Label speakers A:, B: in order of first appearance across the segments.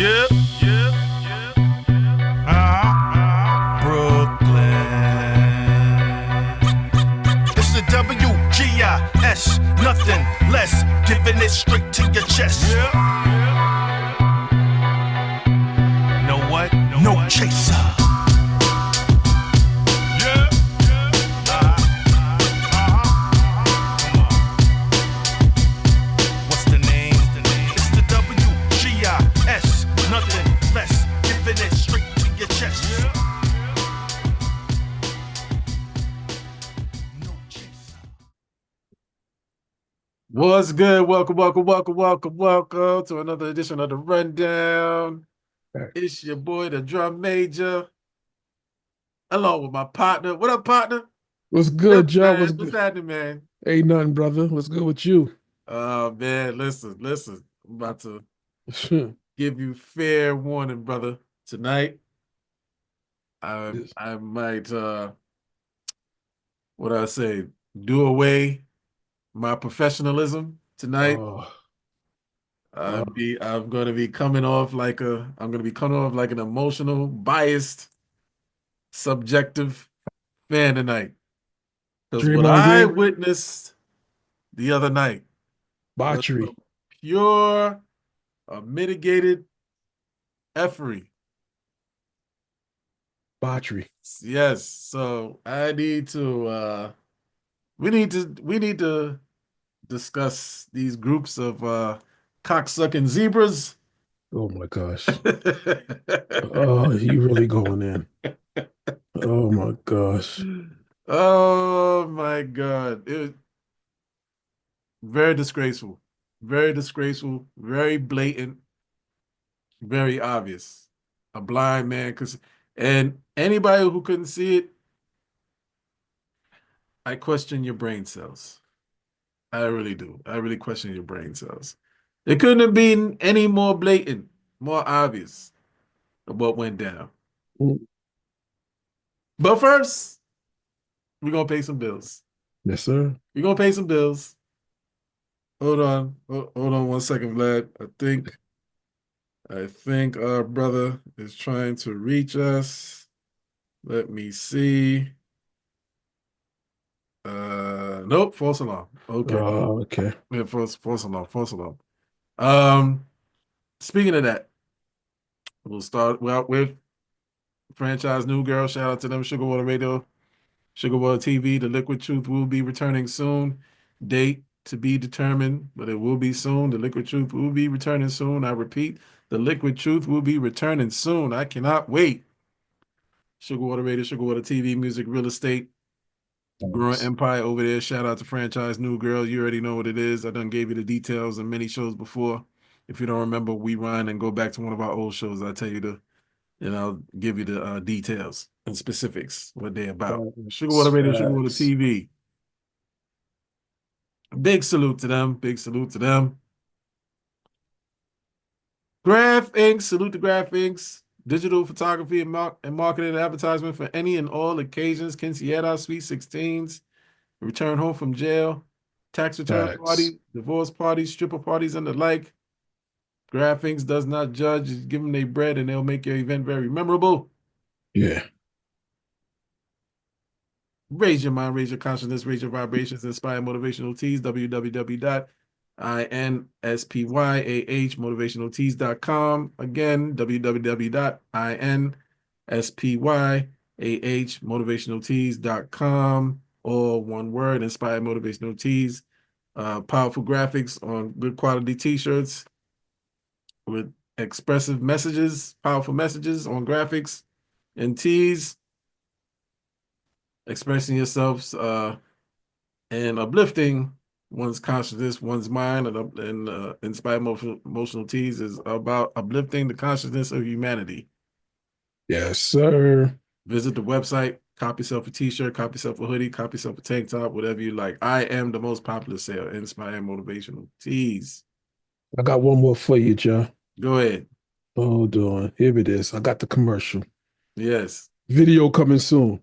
A: Yeah, yeah, Brooklyn. It's the WGIS, nothing less, giving it straight to your chest. Know what? No chaser. What's the name? It's the WGIS, nothing less, giving it straight to your chest. No chaser.
B: What's good? Welcome to another edition of the Rundown. It's your boy, the Drum Major, along with my partner. What up, partner?
C: What's good, Joe?
B: Man,
C: What's
B: what's
C: good?
B: happening, man?
C: Ain't nothing, brother. What's good with you?
B: Oh, man, listen. I'm about to give you fair warning, brother. Tonight, I might, what I say, do away my professionalism tonight.
C: Oh,
B: I'm gonna be coming off like an emotional, biased, subjective fan tonight. Because
C: Dream
B: what
C: on
B: I
C: Dream,
B: witnessed the other night was
C: Botchery,
B: some pure, mitigated effery.
C: Botchery.
B: Yes. So I need to we need to discuss these groups of cocksucking zebras.
C: Oh my gosh. Oh, you really going in. Oh my gosh.
B: Oh my God. It was very disgraceful. Very disgraceful, very blatant, very obvious. A blind man and anybody who couldn't see it, I question your brain cells. I really do. I really question your brain cells. It couldn't have been any more blatant, more obvious of what went down. But first, we're gonna pay some bills.
C: Yes, sir.
B: We're gonna pay some bills. Hold on. Hold on 1 second, Vlad. I think our brother is trying to reach us. Let me see. Nope, false alarm. Okay.
C: Okay.
B: Yeah, false alarm. Um, Speaking of that, we'll start with franchise New Girl. Shout out to them, Sugarwater Radio, Sugarwater TV. The Liquid Truth will be returning soon. Date to be determined, but it will be soon. The Liquid Truth will be returning soon. I repeat, the Liquid Truth will be returning soon. I cannot wait. Sugarwater Radio, Sugarwater TV, music, real estate, growing empire over there. Shout out to franchise New Girl. You already know what it is. I done gave you the details in many shows before. If you don't remember, we run and go back to one of our old shows. I tell you and I'll give you the details and specifics, what they're about. Sugarwater Radio, Sugarwater
C: Facts.
B: TV. Big salute to them. Big salute to them. Graph Inc. Salute to Graph Inc. Digital photography and marketing and advertisement for any and all occasions. Quinceañera, Sweet 16s, return home from jail, tax return
C: Facts.
B: party, divorce parties, stripper parties, and the like. Graph Inc. does not judge. Just give them their bread and they'll make your event very memorable.
C: Yeah.
B: Raise your mind, raise your consciousness, raise your vibrations, inspire motivational teas, www.inspyahmotivationalteas.com. Again, www.inspyahmotivationalteas.com. All one word, Inspire Motivational Teas. Powerful graphics on good quality t-shirts with expressive messages, powerful messages on graphics and teas, expressing yourselves and uplifting one's consciousness, one's mind, and Inspire Emotional Teas is about uplifting the consciousness of humanity.
C: Yes, sir.
B: Visit the website, copy yourself a t-shirt, copy yourself a hoodie, copy yourself a tank top, whatever you like. I am the most popular seller, Inspire Motivational Teas.
C: I got one more for you, Joe.
B: Go ahead.
C: Hold on. Here it is. I got the commercial.
B: Yes.
C: Video coming soon.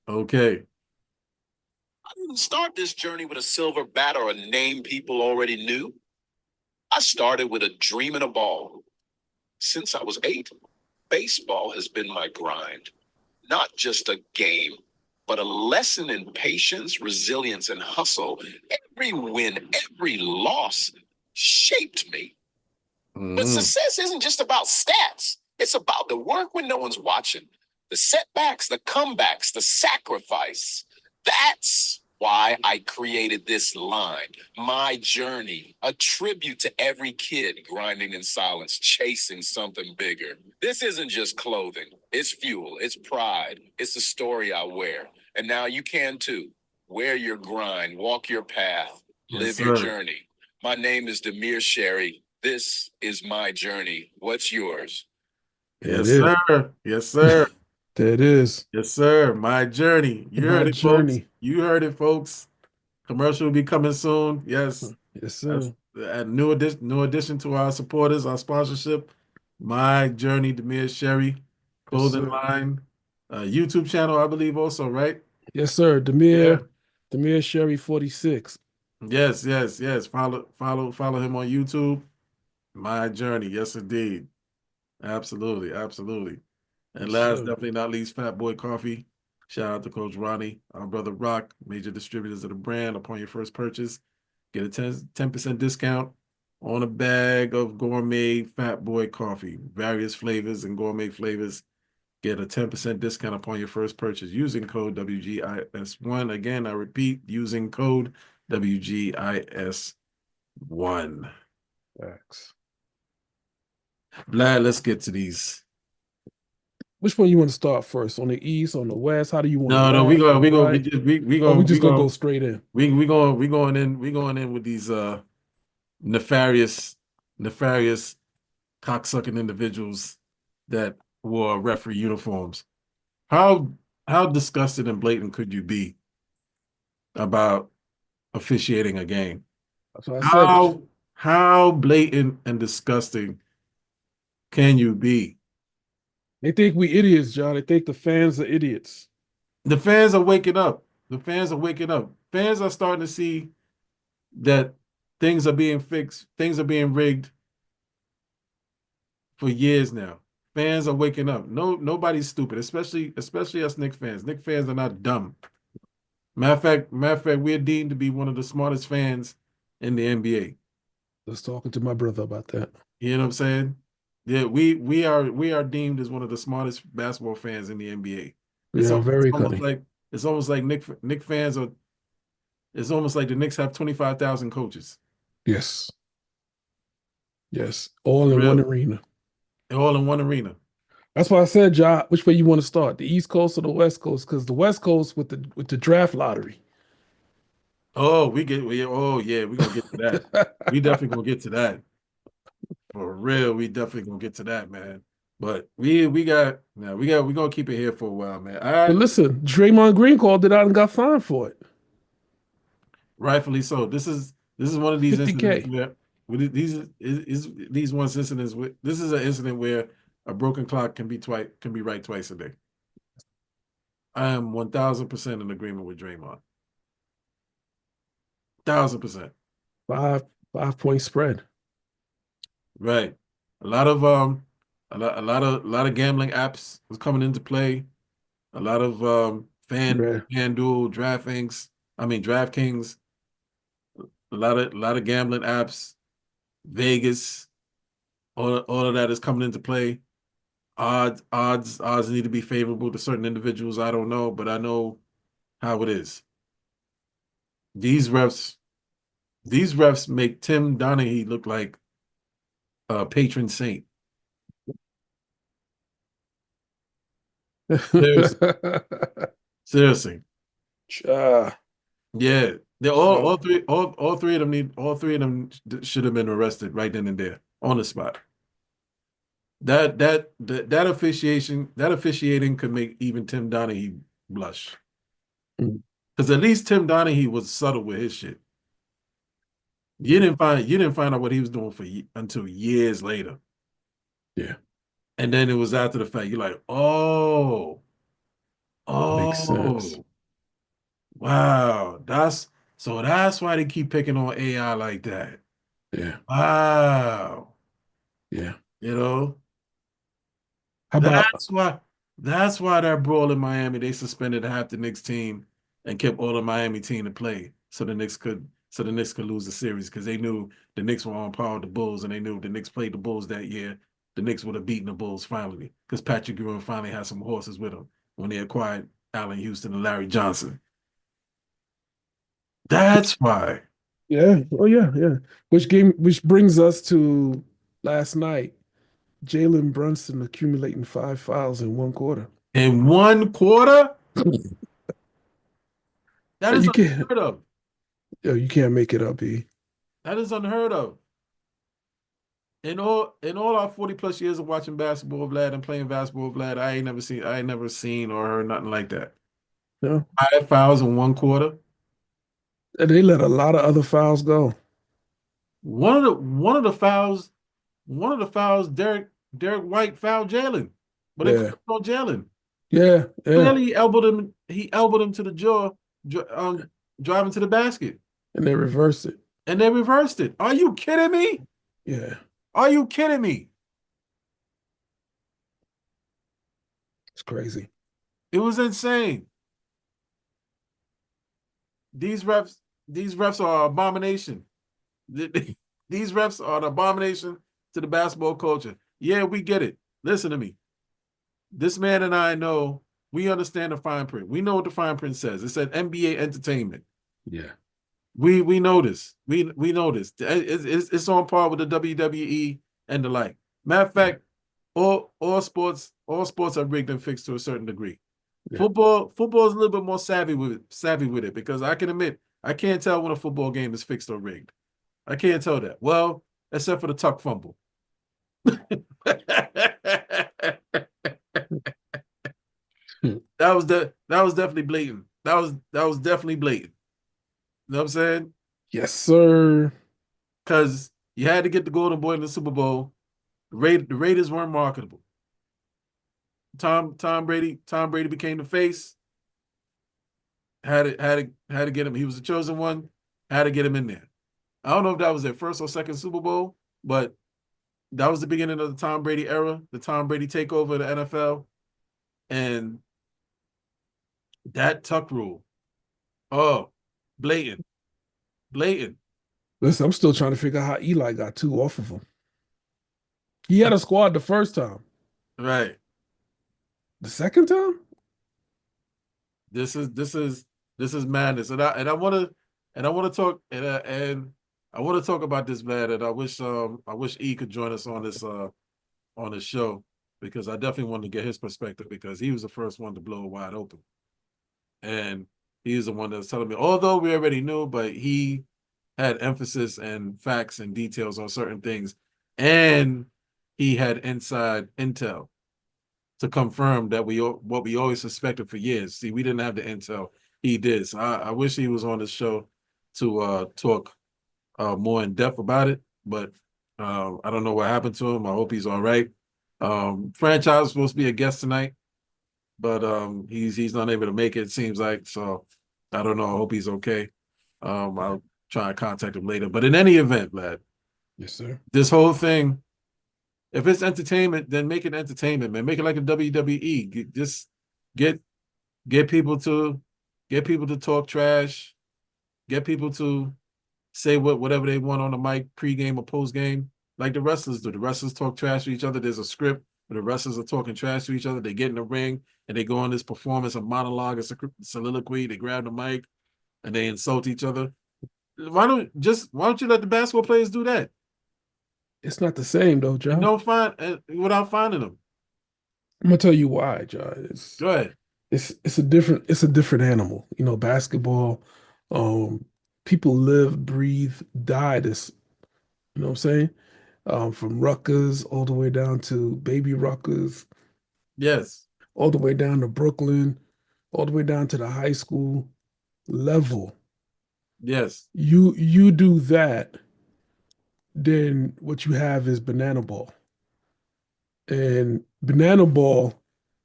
B: Okay.
D: I didn't start this journey with a silver bat or a name people already knew. I started with a dream and a ball. Since I was 8, baseball has been my grind. Not just a game, but a lesson in patience, resilience, and hustle. Every win, every loss shaped me. But success isn't just about stats. It's about the work when no one's watching, the setbacks, the comebacks, the sacrifice. That's why I created this line, My Journey, a tribute to every kid grinding in silence, chasing something bigger. This isn't just clothing. It's fuel, it's pride, it's the story I wear. And now you can too. Wear your grind, walk your path, live your journey. My name is Demir Sherry. This is my journey. What's yours?
B: Yes, sir. Yes, sir.
C: There it is.
B: Yes, sir. My journey. You heard
C: My
B: it, folks.
C: journey.
B: You heard it, folks. Commercial will be coming soon. Yes.
C: Yes,
B: That's
C: sir.
B: a new addition to our supporters, our sponsorship. My Journey, Demir Sherry,
C: Yes,
B: clothing
C: sir.
B: line, YouTube channel, I believe, also, right?
C: Yes, sir.
B: Yeah.
C: Demir Sherry 46.
B: Yes, yes, yes. Follow him on YouTube. My Journey. Yes, indeed. Absolutely, absolutely. And
C: Yes,
B: last,
C: sir.
B: definitely not least, Fat Boy Coffee. Shout out to Coach Ronnie, our brother Rock, major distributors of the brand. Upon your first purchase, get a 10% discount on a bag of gourmet Fat Boy Coffee, various flavors and gourmet flavors. Get a 10% discount upon your first purchase using code WGIS1. Again, I repeat, using code WGIS1.
C: Facts.
B: Vlad, let's get to these.
C: Which one you want to start first? On the east, on the west? How do you want
B: No,
C: to
B: no,
C: left,
B: we
C: right?
B: just we
C: Oh, we
B: going we
C: just gonna go
B: going
C: straight in.
B: we going in with these nefarious cocksucking individuals that wore referee uniforms. How disgusted and blatant could you be about officiating a game?
C: That's what I said.
B: How blatant and disgusting can you be?
C: They think we idiots, John. They think the fans are idiots.
B: The fans are waking up. The fans are waking up. Fans are starting to see that things are being fixed, things are being rigged for years now. Fans are waking up. Nobody's stupid, especially us Knicks fans. Knicks fans are not dumb. Matter of fact, we're deemed to be one of the smartest fans in the NBA.
C: Just talking to my brother about that.
B: You know what I'm saying? Yeah, we are deemed as one of the smartest basketball fans in the NBA.
C: We are very
B: Almost
C: cunning.
B: like Knick fans are. It's almost like the Knicks have 25,000 coaches.
C: Yes. Yes. All in
B: Real.
C: one arena.
B: All in one arena.
C: That's why I said, John, which way you want to start? The East Coast or the West Coast? Because the West Coast with the draft lottery.
B: Oh, oh yeah, we're gonna get to that. We definitely gonna get to that. For real, we definitely gonna get to that, man. But we're gonna keep it here for a while, man.
C: But listen, Draymond Green called it out and got fined for it.
B: Rightfully so. This is one of these incidents
C: 50K.
B: where these ones incidents with this is an incident where a broken clock can be right twice a day. I am 1,000% in agreement with Draymond. 1,000%.
C: 5-point spread.
B: Right. A lot of gambling apps was coming into play. A lot of FanDuel, DraftKings, a lot of gambling apps, Vegas, all of that is coming into play. Odds need to be favorable to certain individuals. I don't know, but I know how it is. These refs make Tim Donaghy look like a patron saint. Seriously. Seriously. Yeah. They all three of them should have been arrested right then and there on the spot. That officiating could make even Tim Donaghy blush. Because at least Tim Donaghy was subtle with his shit. You didn't find out what he was doing until years later.
C: Yeah.
B: And then it was after the fact. You're like,
C: Makes sense.
B: wow. That's why they keep picking on AI like that.
C: Yeah.
B: Wow.
C: Yeah.
B: You know?
C: How about
B: That's why that brawl in Miami, they suspended half the Knicks team and kept all the Miami team to play so the Knicks could lose the series because they knew the Knicks were on par with the Bulls and they knew if the Knicks played the Bulls that year, the Knicks would have beaten the Bulls finally because Patrick Ewing finally had some horses with him when they acquired Allen Houston and Larry Johnson. That's why.
C: yeah? Oh yeah, yeah. Which brings us to last night. Jalen Brunson accumulating 5 fouls in 1 quarter.
B: In 1 quarter, that is
C: You can't,
B: unheard of.
C: yo, you can't make it up, E.
B: That is unheard of. In all our 40 plus years of watching basketball, Vlad, and playing basketball, Vlad, I ain't never seen or heard nothing like that.
C: No,
B: 5 fouls in 1 quarter.
C: and they let a lot of other fouls go.
B: One of the fouls, Derek White fouled Jalen, but they
C: Yeah,
B: called on Jalen.
C: yeah, yeah.
B: Clearly, he elbowed him to the jaw, driving to the basket,
C: And they reversed it.
B: and they reversed it. Are you kidding me?
C: Yeah,
B: Are you kidding me?
C: it's crazy.
B: It was insane. These refs are an abomination. These refs are an abomination to the basketball culture. Yeah, we get it. Listen to me. This man and I know, we understand the fine print. We know what the fine print says. It said NBA entertainment.
C: Yeah,
B: We know this. We know this. It's on par with the WWE and the like. Matter of fact, all sports are rigged and fixed to a certain degree.
C: Yeah.
B: Football is a little bit more savvy with it because I can admit I can't tell when a football game is fixed or rigged. I can't tell that. Well, except for the tuck fumble. That was definitely blatant. That was definitely blatant. You know what I'm saying?
C: yes, sir.
B: Because you had to get the Golden Boy in the Super Bowl. The Raiders weren't marketable. Tom Brady became the face. Had to get him. He was the chosen one. Had to get him in there. I don't know if that was their first or second Super Bowl, but that was the beginning of the Tom Brady era, the Tom Brady takeover of the NFL, and that tuck rule. Oh, blatant.
C: Listen, I'm still trying to figure out how Eli got 2 off of him. He had a squad the first time.
B: Right.
C: The second time?
B: This is madness, and I want to talk and I want to talk about this, man. And I wish E could join us on this show because I definitely wanted to get his perspective because he was the first one to blow it wide open, and he's the one that's telling me. Although we already knew, but he had emphasis and facts and details on certain things, and he had inside intel to confirm that what we always suspected for years. See, we didn't have the intel. He did. So I wish he was on the show to talk more in depth about it. But I don't know what happened to him. I hope he's all right. Franchise was supposed to be a guest tonight, but he's not able to make it, it seems like. So I don't know. I hope he's okay. I'll try and contact him later. But in any event, lad,
C: Yes, sir.
B: this whole thing, if it's entertainment, then make it entertainment, man. Make it like a WWE. Just get people to talk trash, get people to say whatever they want on the mic, pregame or postgame, like the wrestlers do. The wrestlers talk trash to each other. There's a script where the wrestlers are talking trash to each other. They get in the ring and they go on this performance, a monologue, a soliloquy. They grab the mic and they insult each other. Why don't you let the basketball players do that?
C: It's not the same though, John.
B: And don't find without finding them.
C: I'm gonna tell you why, John.
B: Go ahead.
C: It's a different animal. You know, basketball, people live, breathe, die this, you know what I'm saying? From Rutgers all the way down to baby Rutgers,
B: Yes.
C: all the way down to Brooklyn, all the way down to the high school level.
B: Yes.
C: You do that, then what you have is banana ball. And banana ball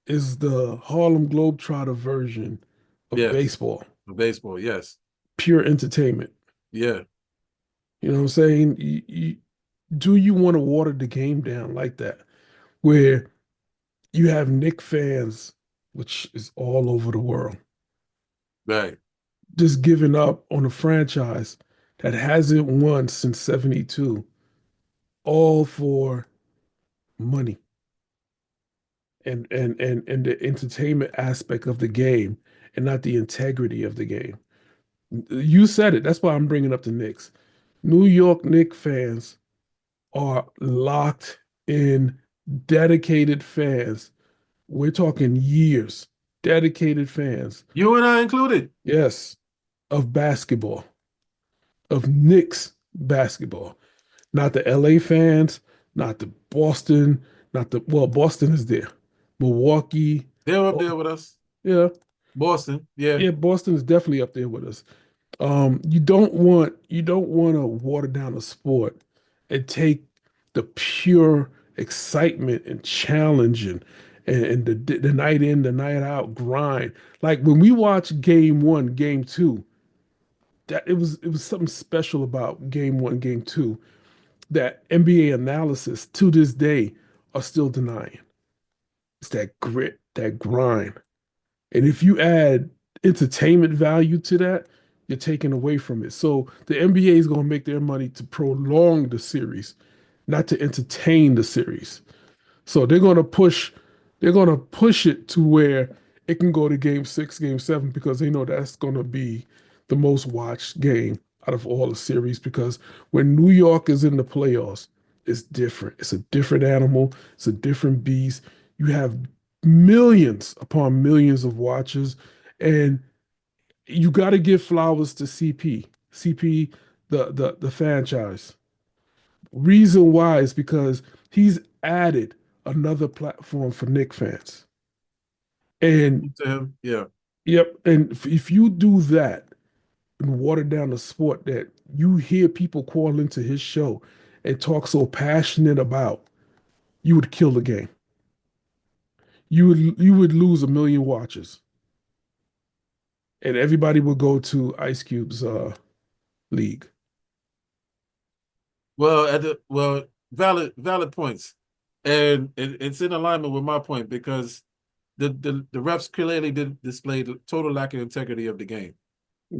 C: is the Harlem Globetrotter version of
B: Yes.
C: baseball.
B: Baseball, yes.
C: Pure entertainment.
B: Yeah.
C: You know what I'm saying? Do you want to water the game down like that? Where you have Knicks fans, which is all over the world,
B: Right.
C: just giving up on a franchise that hasn't won since 72, all for money and the entertainment aspect of the game and not the integrity of the game. You said it. That's why I'm bringing up the Knicks. New York Knicks fans are locked in, dedicated fans. We're talking years, dedicated fans.
B: You and I included.
C: Yes, of basketball, of Knicks basketball. Not the LA fans, not the Boston, not the, well, Boston is there. Milwaukee.
B: They're up
C: Oh,
B: there with us.
C: yeah.
B: Boston. Yeah.
C: Yeah, Boston is definitely up there with us. You don't want to water down the sport and take the pure excitement and challenge and the night in, the night out grind. Like when we watch game one, game two, that it was something special about game one, game two that NBA analysis to this day are still denying. It's that grit, that grind. And if you add entertainment value to that, you're taking away from it. So the NBA is going to make their money to prolong the series, not to entertain the series. So they're going to push it to where it can go to game six, game seven, because they know that's going to be the most watched game out of all the series. Because when New York is in the playoffs, it's different. It's a different animal. It's a different beast. You have millions upon millions of watchers, and you got to give flowers to CP. CP, the franchise. Reason why is because he's added another platform for Knicks fans. And
B: To him. Yeah.
C: yep, and if you do that and water down the sport that you hear people call into his show and talk so passionate about, you would kill the game. You would lose a million watchers, and everybody would go to Ice Cube's league.
B: Well, valid points, and it's in alignment with my point because the refs clearly did display the total lack of integrity of the game.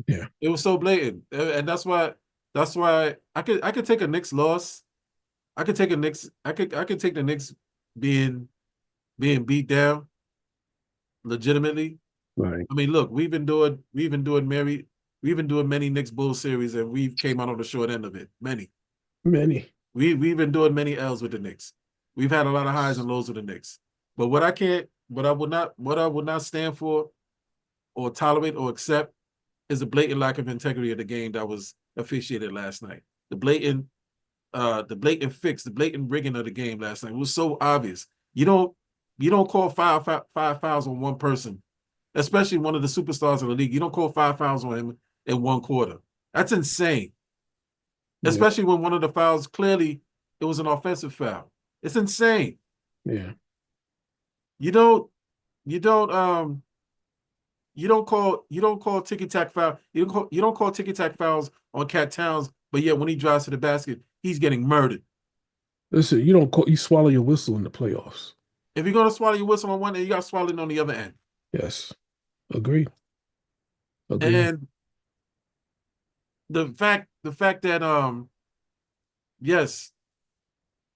C: Yeah,
B: It was so blatant, and that's why I could take a Knicks loss. I could take a Knicks. I could take the Knicks being beat down legitimately.
C: right.
B: I mean, look, we've been doing many Knicks Bulls series, and we've came out on the short end of it. Many.
C: Many.
B: We've endured many L's with the Knicks. We've had a lot of highs and lows with the Knicks. But what I would not stand for or tolerate or accept is the blatant lack of integrity of the game that was officiated last night. The blatant fix, the blatant rigging of the game last night was so obvious. You don't call five fouls on one person, especially one of the superstars of the league. You don't call 5 fouls on him in one quarter. That's insane.
C: Yeah,
B: Especially when one of the fouls clearly it was an offensive foul. It's insane.
C: yeah.
B: You don't you don't you don't call ticky tack foul. You don't call ticky tack fouls on Cat Towns, but yet when he drives to the basket, he's getting murdered.
C: Listen, you swallow your whistle in the playoffs.
B: If you're gonna swallow your whistle on one end, you gotta swallow it on the other end.
C: Yes. Agreed. Agreed.
B: And the fact that yes,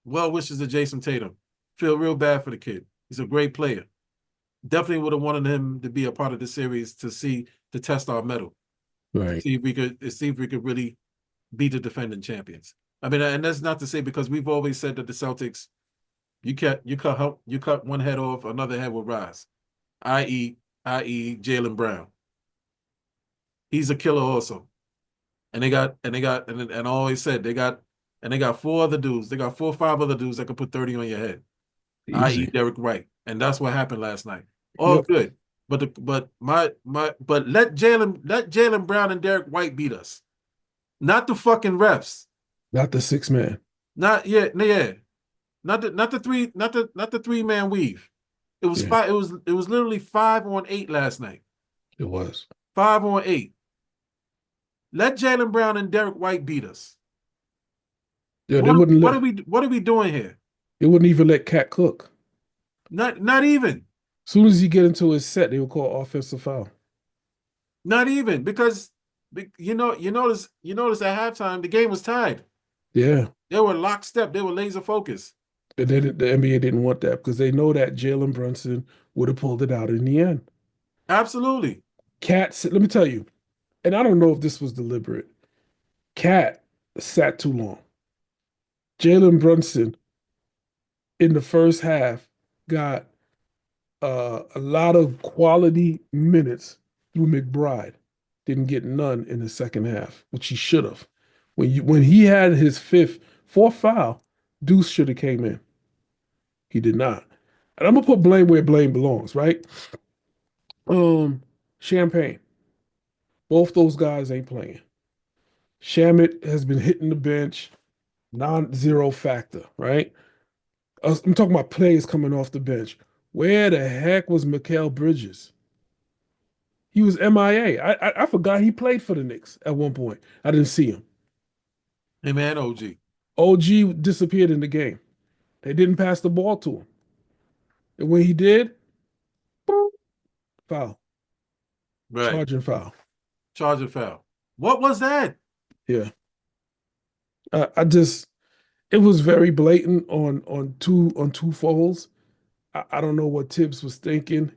B: well wishes to Jason Tatum. Feel real bad for the kid. He's a great player. Definitely would have wanted him to be a part of the series to test our mettle.
C: Right.
B: See if we could really beat the defending champions. I mean, and that's not to say because we've always said that the Celtics, you cut one head off, another head will rise. I.e. Jaylen Brown. He's a killer also. And I always said they got 4 other dudes. They got 4 or 5 other dudes that could put 30 on your head. I.e.
C: Easy.
B: Derek White. And that's what happened last night. All
C: Yep.
B: good. But let Jaylen Brown and Derek White beat us. Not the fucking refs.
C: Not the 6-man.
B: Not yet, yeah. Not the 3-man weave. It was
C: Yeah.
B: 5, it was literally 5 on 8 last night.
C: It was.
B: 5 on 8. Let Jaylen Brown and Derek White beat us.
C: Yeah, they wouldn't
B: What
C: let
B: are we doing here?
C: they wouldn't even let Cat cook.
B: Not even.
C: As soon as you get into his set, they will call offensive foul.
B: Not even because you notice at halftime the game was tied.
C: Yeah.
B: They were lockstep. They were laser focused.
C: And the NBA didn't want that because they know that Jalen Brunson would have pulled it out in the end.
B: Absolutely.
C: Cat, let me tell you, and I don't know if this was deliberate. Cat sat too long. Jalen Brunson in the first half got a lot of quality minutes through McBride. Didn't get none in the second half, which he should have. When he had his fourth foul, Deuce should have came in. He did not. And I'm gonna put blame where blame belongs, right? Champagne. Both those guys ain't playing. Shamit has been hitting the bench, non-zero factor, right? I'm talking about players coming off the bench. Where the heck was Mikal Bridges? He was MIA. I forgot he played for the Knicks at one point. I didn't see him.
B: Hey man, OG.
C: OG disappeared in the game. They didn't pass the ball to him. And when he did, boom, foul.
B: Right.
C: Charging foul.
B: Charge and foul. What was that?
C: Yeah. I just it was very blatant on two folds. I don't know what Tibbs was thinking.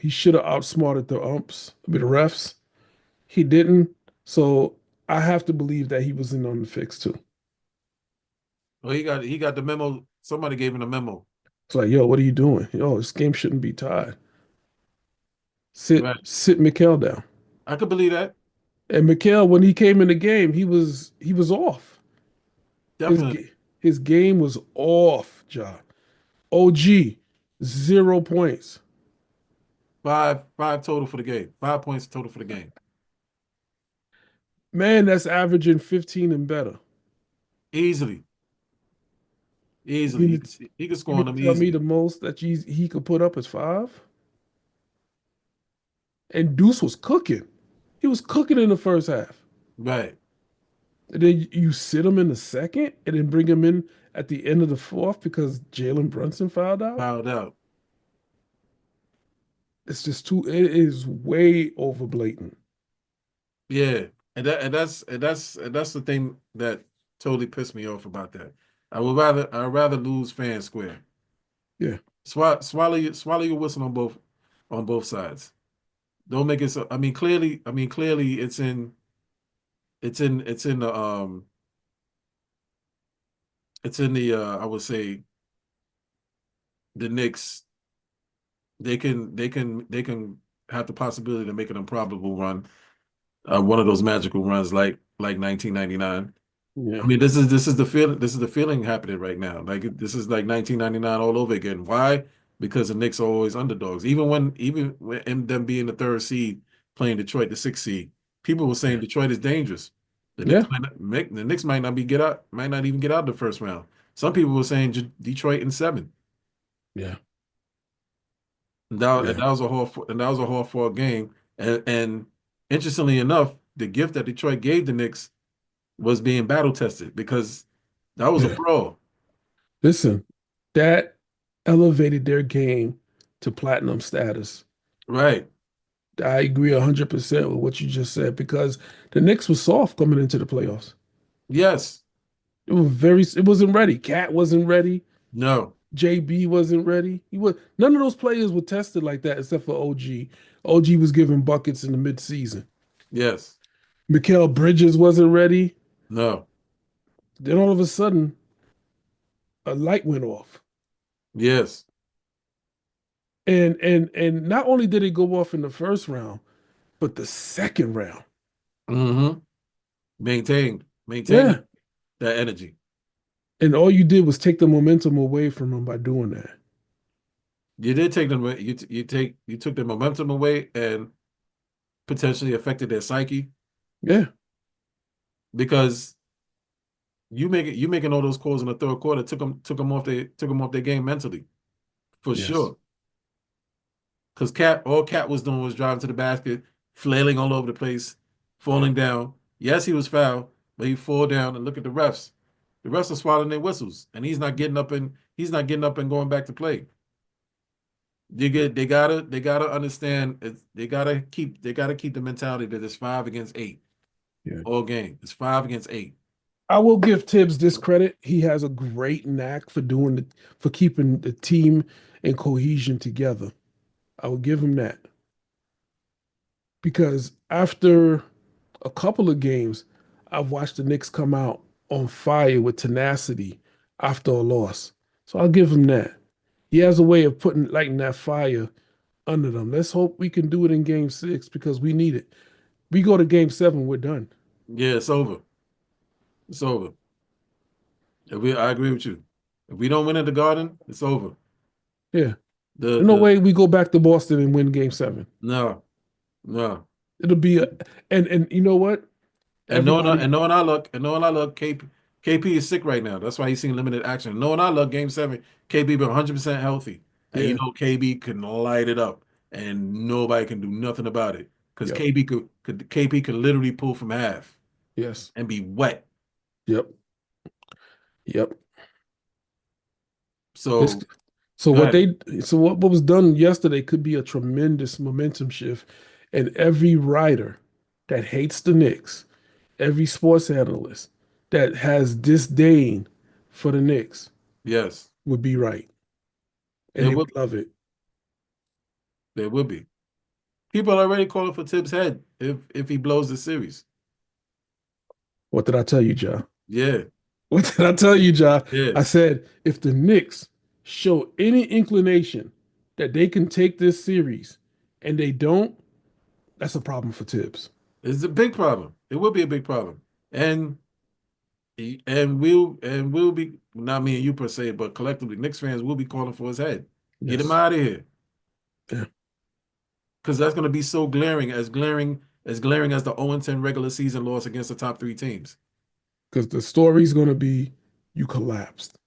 C: He should have outsmarted the refs. He didn't. So I have to believe that he was in on the fix too.
B: Well, he got the memo. Somebody gave him the memo.
C: It's like, yo, what are you doing? Yo, this game shouldn't be tied.
B: Right.
C: Sit Mikal down.
B: I could believe that.
C: And Mikal, when he came in the game, he was off.
B: Definitely.
C: His game was off, John. OG, 0 points.
B: Five total for the game. 5 points total for the game.
C: Man, that's averaging 15 and better.
B: Easily.
C: You
B: Easily.
C: mean
B: He could
C: You
B: score on
C: mean
B: them
C: to tell me
B: easily.
C: the most that he could put up is 5? And Deuce was cooking. He was cooking in the first half.
B: Right.
C: And then you sit him in the second and then bring him in at the end of the fourth because Jalen Brunson fouled out.
B: Fouled out.
C: It's just it is way over blatant.
B: Yeah. And that's the thing that totally pissed me off about that. I'd rather lose fair and square.
C: Yeah.
B: Swallow your whistle on both sides. Don't make it so. I mean, clearly it's in the I would say the Knicks. They can have the possibility to make an improbable run, one of those magical runs like 1999.
C: Yeah.
B: I mean, this is the feeling. This is the feeling happening right now. Like this is like 1999 all over again. Why? Because the Knicks are always underdogs. Even when them being the third seed playing Detroit, the sixth seed, people were saying
C: Yeah.
B: Detroit is dangerous. The Knicks
C: Yeah.
B: might not even get out the first round. Some people were saying Detroit in 7.
C: Yeah.
B: And that was a hard fought game. And interestingly enough, the gift that Detroit gave the Knicks was being battle tested because that was a
C: Yeah.
B: brawl.
C: Listen, that elevated their game to platinum status.
B: Right.
C: I agree 100% with what you just said because the Knicks was soft coming into the playoffs.
B: Yes.
C: It wasn't ready. Cat wasn't ready.
B: No.
C: JB wasn't ready. None of those players were tested like that except for OG. OG was giving buckets in the midseason.
B: Yes.
C: Mikal Bridges wasn't ready.
B: No.
C: Then all of a sudden, a light went off.
B: Yes.
C: And not only did it go off in the first round, but the second round.
B: Mm-hmm. Maintain
C: Yeah.
B: that energy.
C: And all you did was take the momentum away from them by doing that.
B: You did take them. You took the momentum away and potentially affected their psyche
C: Yeah.
B: because you making all those calls in the third quarter took them off their game mentally for
C: Yes.
B: sure. Because all Cat was doing was driving to the basket, flailing all over the place, falling down. Yes, he was fouled, but he fall down and look at the refs. The refs are swallowing their whistles, and he's not getting up and going back to play. they gotta understand they gotta keep the mentality that it's 5 against 8
C: Yeah.
B: all game. It's 5 against 8.
C: I will give Tibbs this credit. He has a great knack for keeping the team and cohesion together. I will give him that. Because after a couple of games, I've watched the Knicks come out on fire with tenacity after a loss. So I'll give him that. He has a way of lighting that fire under them. Let's hope we can do it in game 6 because we need it. We go to game 7, we're done.
B: Yeah, it's over. It's over. I agree with you. If we don't win at the Garden, it's over.
C: Yeah.
B: The
C: No
B: the
C: way we go back to Boston and win game 7.
B: no, no.
C: It'll be and you know what?
B: And knowing
C: Everybody,
B: knowing I look, KP is sick right now. That's why he's seeing limited action. Knowing I look, Game 7, KB been 100% healthy, and
C: yeah,
B: KB can light it up, and nobody can do nothing about it because
C: yep,
B: KP could literally pull from half
C: yes,
B: and be wet.
C: yep, yep. This,
B: So
C: so
B: go
C: what
B: ahead.
C: what was done yesterday could be a tremendous momentum shift, and every writer that hates the Knicks, every sports analyst that has disdain for the Knicks
B: Yes,
C: would be right, and
B: there
C: they
B: will
C: would love it.
B: there will be. People are already calling for Tibbs' head if he blows the series.
C: What did I tell you, Ja?
B: Yeah,
C: What did I tell you, Ja?
B: yeah.
C: I said if the Knicks show any inclination that they can take this series and they don't, that's a problem for Tibbs.
B: It's a big problem. It will be a big problem. And we'll be, not me and you per se, but collectively, Knicks fans will be calling for his head. Get him
C: Yes.
B: out of here.
C: Yeah.
B: Because that's going to be so glaring as the 0-10 regular season loss against the top 3 teams.
C: Because the story's going to be you collapsed.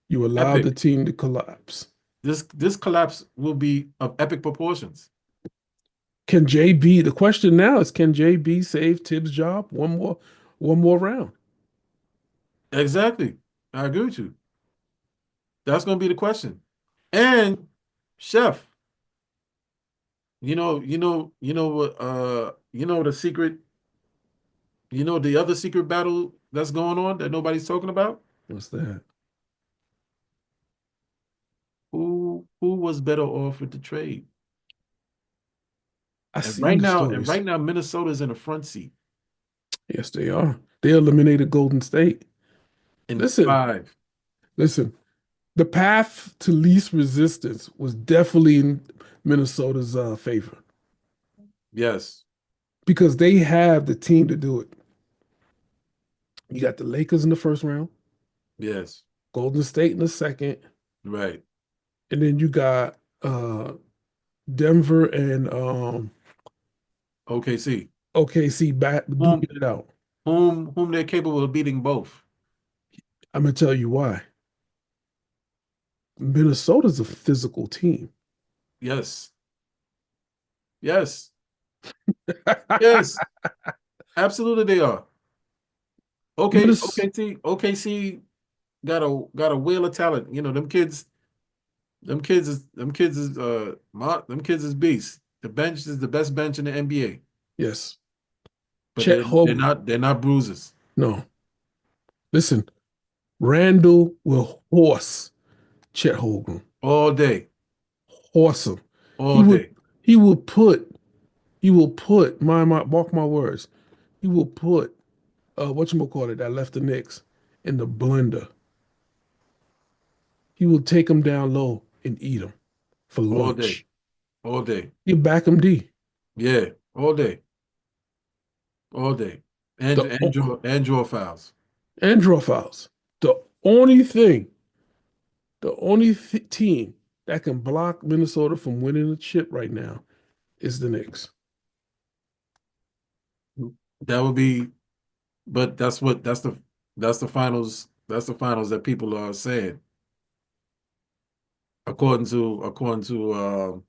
C: You allowed the
B: Epic.
C: team to collapse.
B: This collapse will be of epic proportions.
C: Can JB, the question now is can JB save Tibbs' job one more round?
B: Exactly. I agree with you. That's going to be the question. And Chef, the secret, the other secret battle that's going on that nobody's talking about?
C: What's that?
B: Who was better off with the trade?
C: I
B: And
C: seen
B: right
C: the
B: now,
C: stories.
B: Minnesota's in the front seat
C: Yes, they are. They eliminated Golden State.
B: in
C: Listen,
B: 5.
C: listen. The path to least resistance was definitely in Minnesota's favor
B: Yes,
C: because they have the team to do it. You got the Lakers in the first round,
B: yes,
C: Golden State in the second,
B: right.
C: and then you got Denver and
B: OKC,
C: OKC back
B: whom
C: duking it out.
B: whom they're capable of beating both.
C: I'm gonna tell you why. Minnesota's a physical team.
B: Yes, yes, yes. Absolutely, they are. Okay,
C: Minnes-
B: OKC got a whale of talent. Them kids is beasts. The bench is the best bench in the NBA,
C: yes,
B: but
C: Chet Holmgren.
B: they're not bruisers
C: No, listen, Randall will horse Chet Holmgren.
B: all day,
C: Horse him. He
B: all
C: would.
B: day.
C: He will put. He will put. Mark my words. He will put. Whatchamacallit that left the Knicks in the blender. He will take him down low and eat him for
B: All day,
C: lunch.
B: all day.
C: You back him D.
B: Yeah, all day, all day. And
C: The
B: and draw and draw fouls.
C: and draw fouls. The only thing, team that can block Minnesota from winning the chip right now is the Knicks.
B: That would be, but that's the finals. That's the finals that people are saying. According to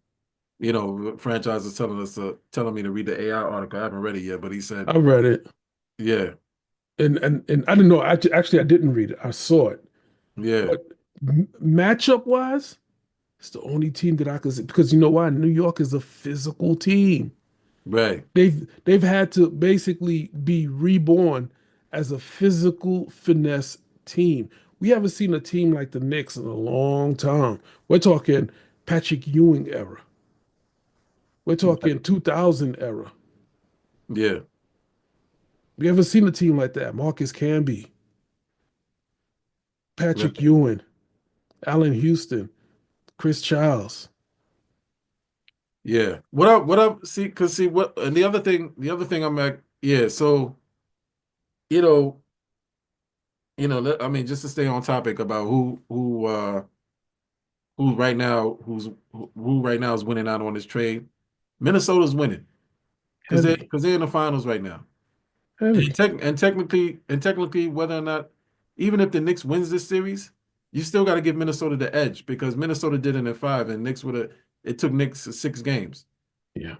B: franchise is telling me to read the AI article. I haven't read it yet, but he said,
C: I read it,
B: yeah,
C: and I didn't know. Actually, I didn't read it. I saw it.
B: yeah,
C: But matchup wise, It's the only team that I could see because you know why? New York is a physical team.
B: Right.
C: They've had to basically be reborn as a physical finesse team. We haven't seen a team like the Knicks in a long time. We're talking Patrick Ewing era. We're talking 2000 era.
B: Yeah.
C: We haven't seen a team like that. Marcus Camby,
B: Yeah.
C: Patrick Ewing, Allen Houston, Chris Childs.
B: Yeah. What up? See what and the other thing I'm at, yeah, so you know, I mean, just to stay on topic about who right now is winning out on this trade. Minnesota's winning because
C: Heavy,
B: they're in the finals right now.
C: heavy.
B: And technically, whether or not, even if the Knicks wins this series, you still got to give Minnesota the edge because Minnesota did it in five, and Knicks would have. It took Knicks 6 games.
C: Yeah.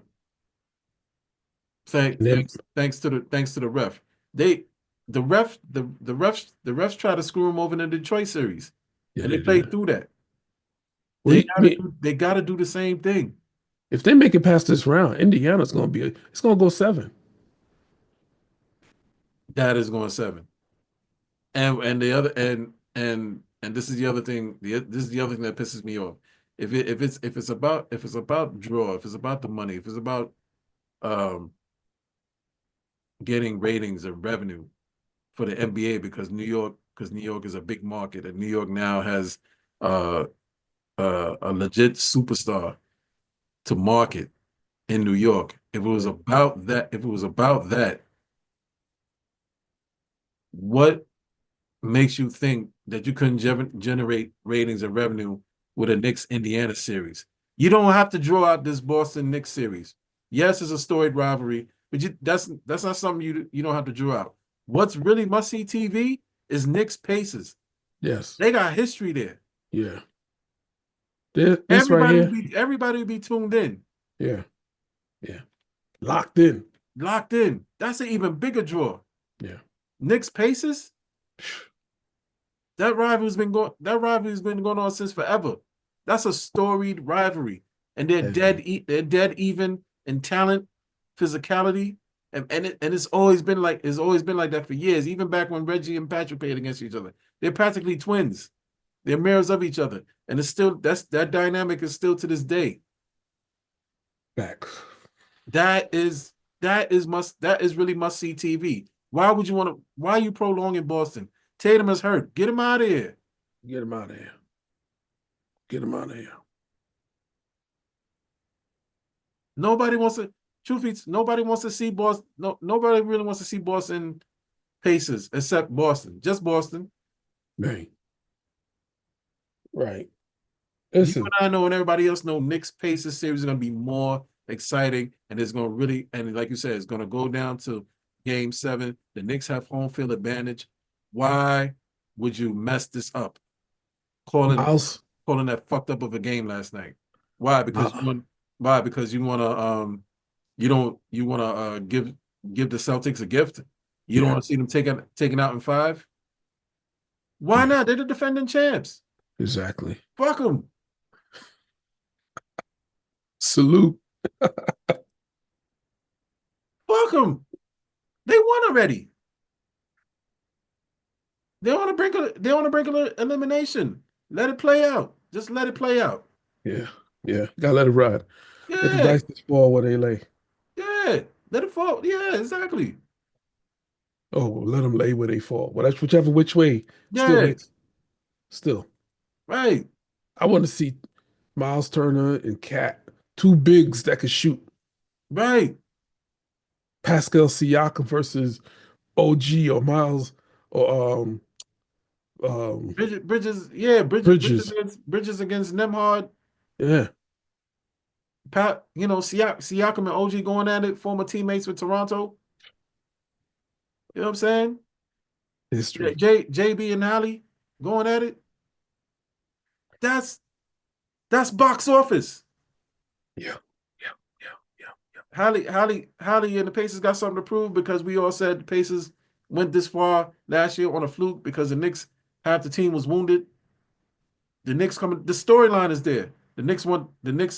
B: Thank,
C: And then,
B: thanks, thanks to the ref. The refs try to screw them over in the Detroit series,
C: yeah,
B: and they
C: they
B: played
C: did.
B: through that.
C: Well,
B: They gotta do the same thing.
C: if they make it past this round, Indiana's going to it's going to go 7.
B: That is going 7. And the other and this is the other thing. This is the other thing that pisses me off. If it's about draw, if it's about the money, if it's about um getting ratings or revenue for the NBA because New York is a big market and New York now has uh a legit superstar to market in New York. If it was about that, what makes you think that you couldn't generate ratings and revenue with a Knicks Indiana series? You don't have to draw out this Boston Knicks series. Yes, it's a storied rivalry, but that's not something you don't have to draw out. What's really must see TV is Knicks Pacers.
C: Yes.
B: They got history there.
C: Yeah. This right here.
B: Everybody would be tuned in,
C: Yeah. Yeah. Locked in.
B: locked in. That's an even bigger draw.
C: Yeah.
B: Knicks Pacers. That rivalry's been going on since forever. That's a storied rivalry, and they're
C: Heavy.
B: they're dead even in talent, physicality, and it's always been like that for years. Even back when Reggie and Patrick played against each other, they're practically twins. They're mirrors of each other, and that dynamic is still to this day.
C: Back.
B: That is really must see TV. Why are you prolonging Boston? Tatum is hurt. Get him out of here.
C: Get him out of here. Get him out of here.
B: Nobody wants to. Nobody wants to see Boston. No, nobody really wants to see Boston Pacers except Boston. Just Boston.
C: Right. Right.
B: You
C: Listen.
B: and I know, and everybody else know, Knicks Pacers series is going to be more exciting, and it's going to really, and like you said, it's going to go down to Game 7. The Knicks have home field advantage. Why would you mess this up? Calling
C: Miles.
B: calling that fucked up of a game last night. Why? Because
C: Uh,
B: you want to you want to give the Celtics a gift. You don't
C: yeah.
B: want to see them taken out in 5. Why
C: Yeah.
B: not? They're the defending champs.
C: Exactly.
B: Fuck them.
C: Salute.
B: Fuck them. They won already. They're on the brink of elimination. Let it play out. Just let it play out.
C: Yeah. Yeah. Gotta let it ride. Let the
B: Yeah,
C: dice just fall where they lay.
B: yeah. Let it fall. Yeah, exactly.
C: Oh, let them lay where they fall. Well, that's whichever which way. Still
B: Yeah,
C: makes still.
B: right,
C: I want to see Miles Turner and Cat, two bigs that could shoot.
B: right.
C: Pascal Siakam versus OG or Miles or um
B: Bridges, yeah,
C: Bridges.
B: Bridges against Nemhard.
C: Yeah.
B: Siakam and OG going at it, former teammates with Toronto. You know what I'm saying?
C: History.
B: JB and Hallie going at it. That's box office.
C: Yeah. Yeah. Yeah. Yeah.
B: Hallie and the Pacers got something to prove because we all said the Pacers went this far last year on a fluke because the Knicks, half the team was wounded. The Knicks coming, the storyline is there. the Knicks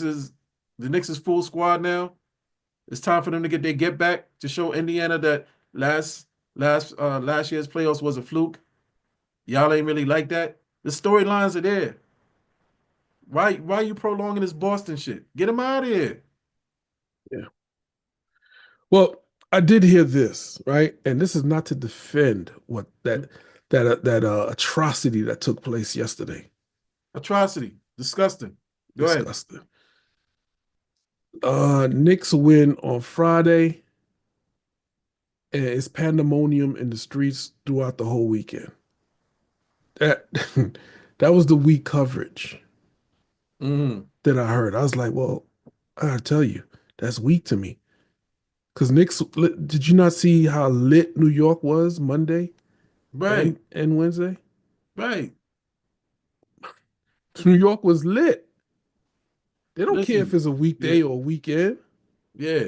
B: is full squad now. It's time for them to get back to show Indiana that last year's playoffs was a fluke. Y'all ain't really like that. The storylines are there. Why are you prolonging this Boston shit? Get him out of here.
C: Yeah. Well, I did hear this, right? And this is not to defend what that atrocity that took place yesterday.
B: Atrocity. Disgusting. Go ahead.
C: Disgusting. Knicks win on Friday, and it's pandemonium in the streets throughout the whole weekend. That that was the weak coverage
B: Mm-hmm.
C: that I heard. I was like, well, I gotta tell you, that's weak to me. Because Knicks, did you not see how lit New York was Monday
B: Right.
C: and Wednesday?
B: Right.
C: New York was lit. They don't care if
B: Listen.
C: it's a weekday
B: Yeah.
C: or a weekend.
B: Yeah.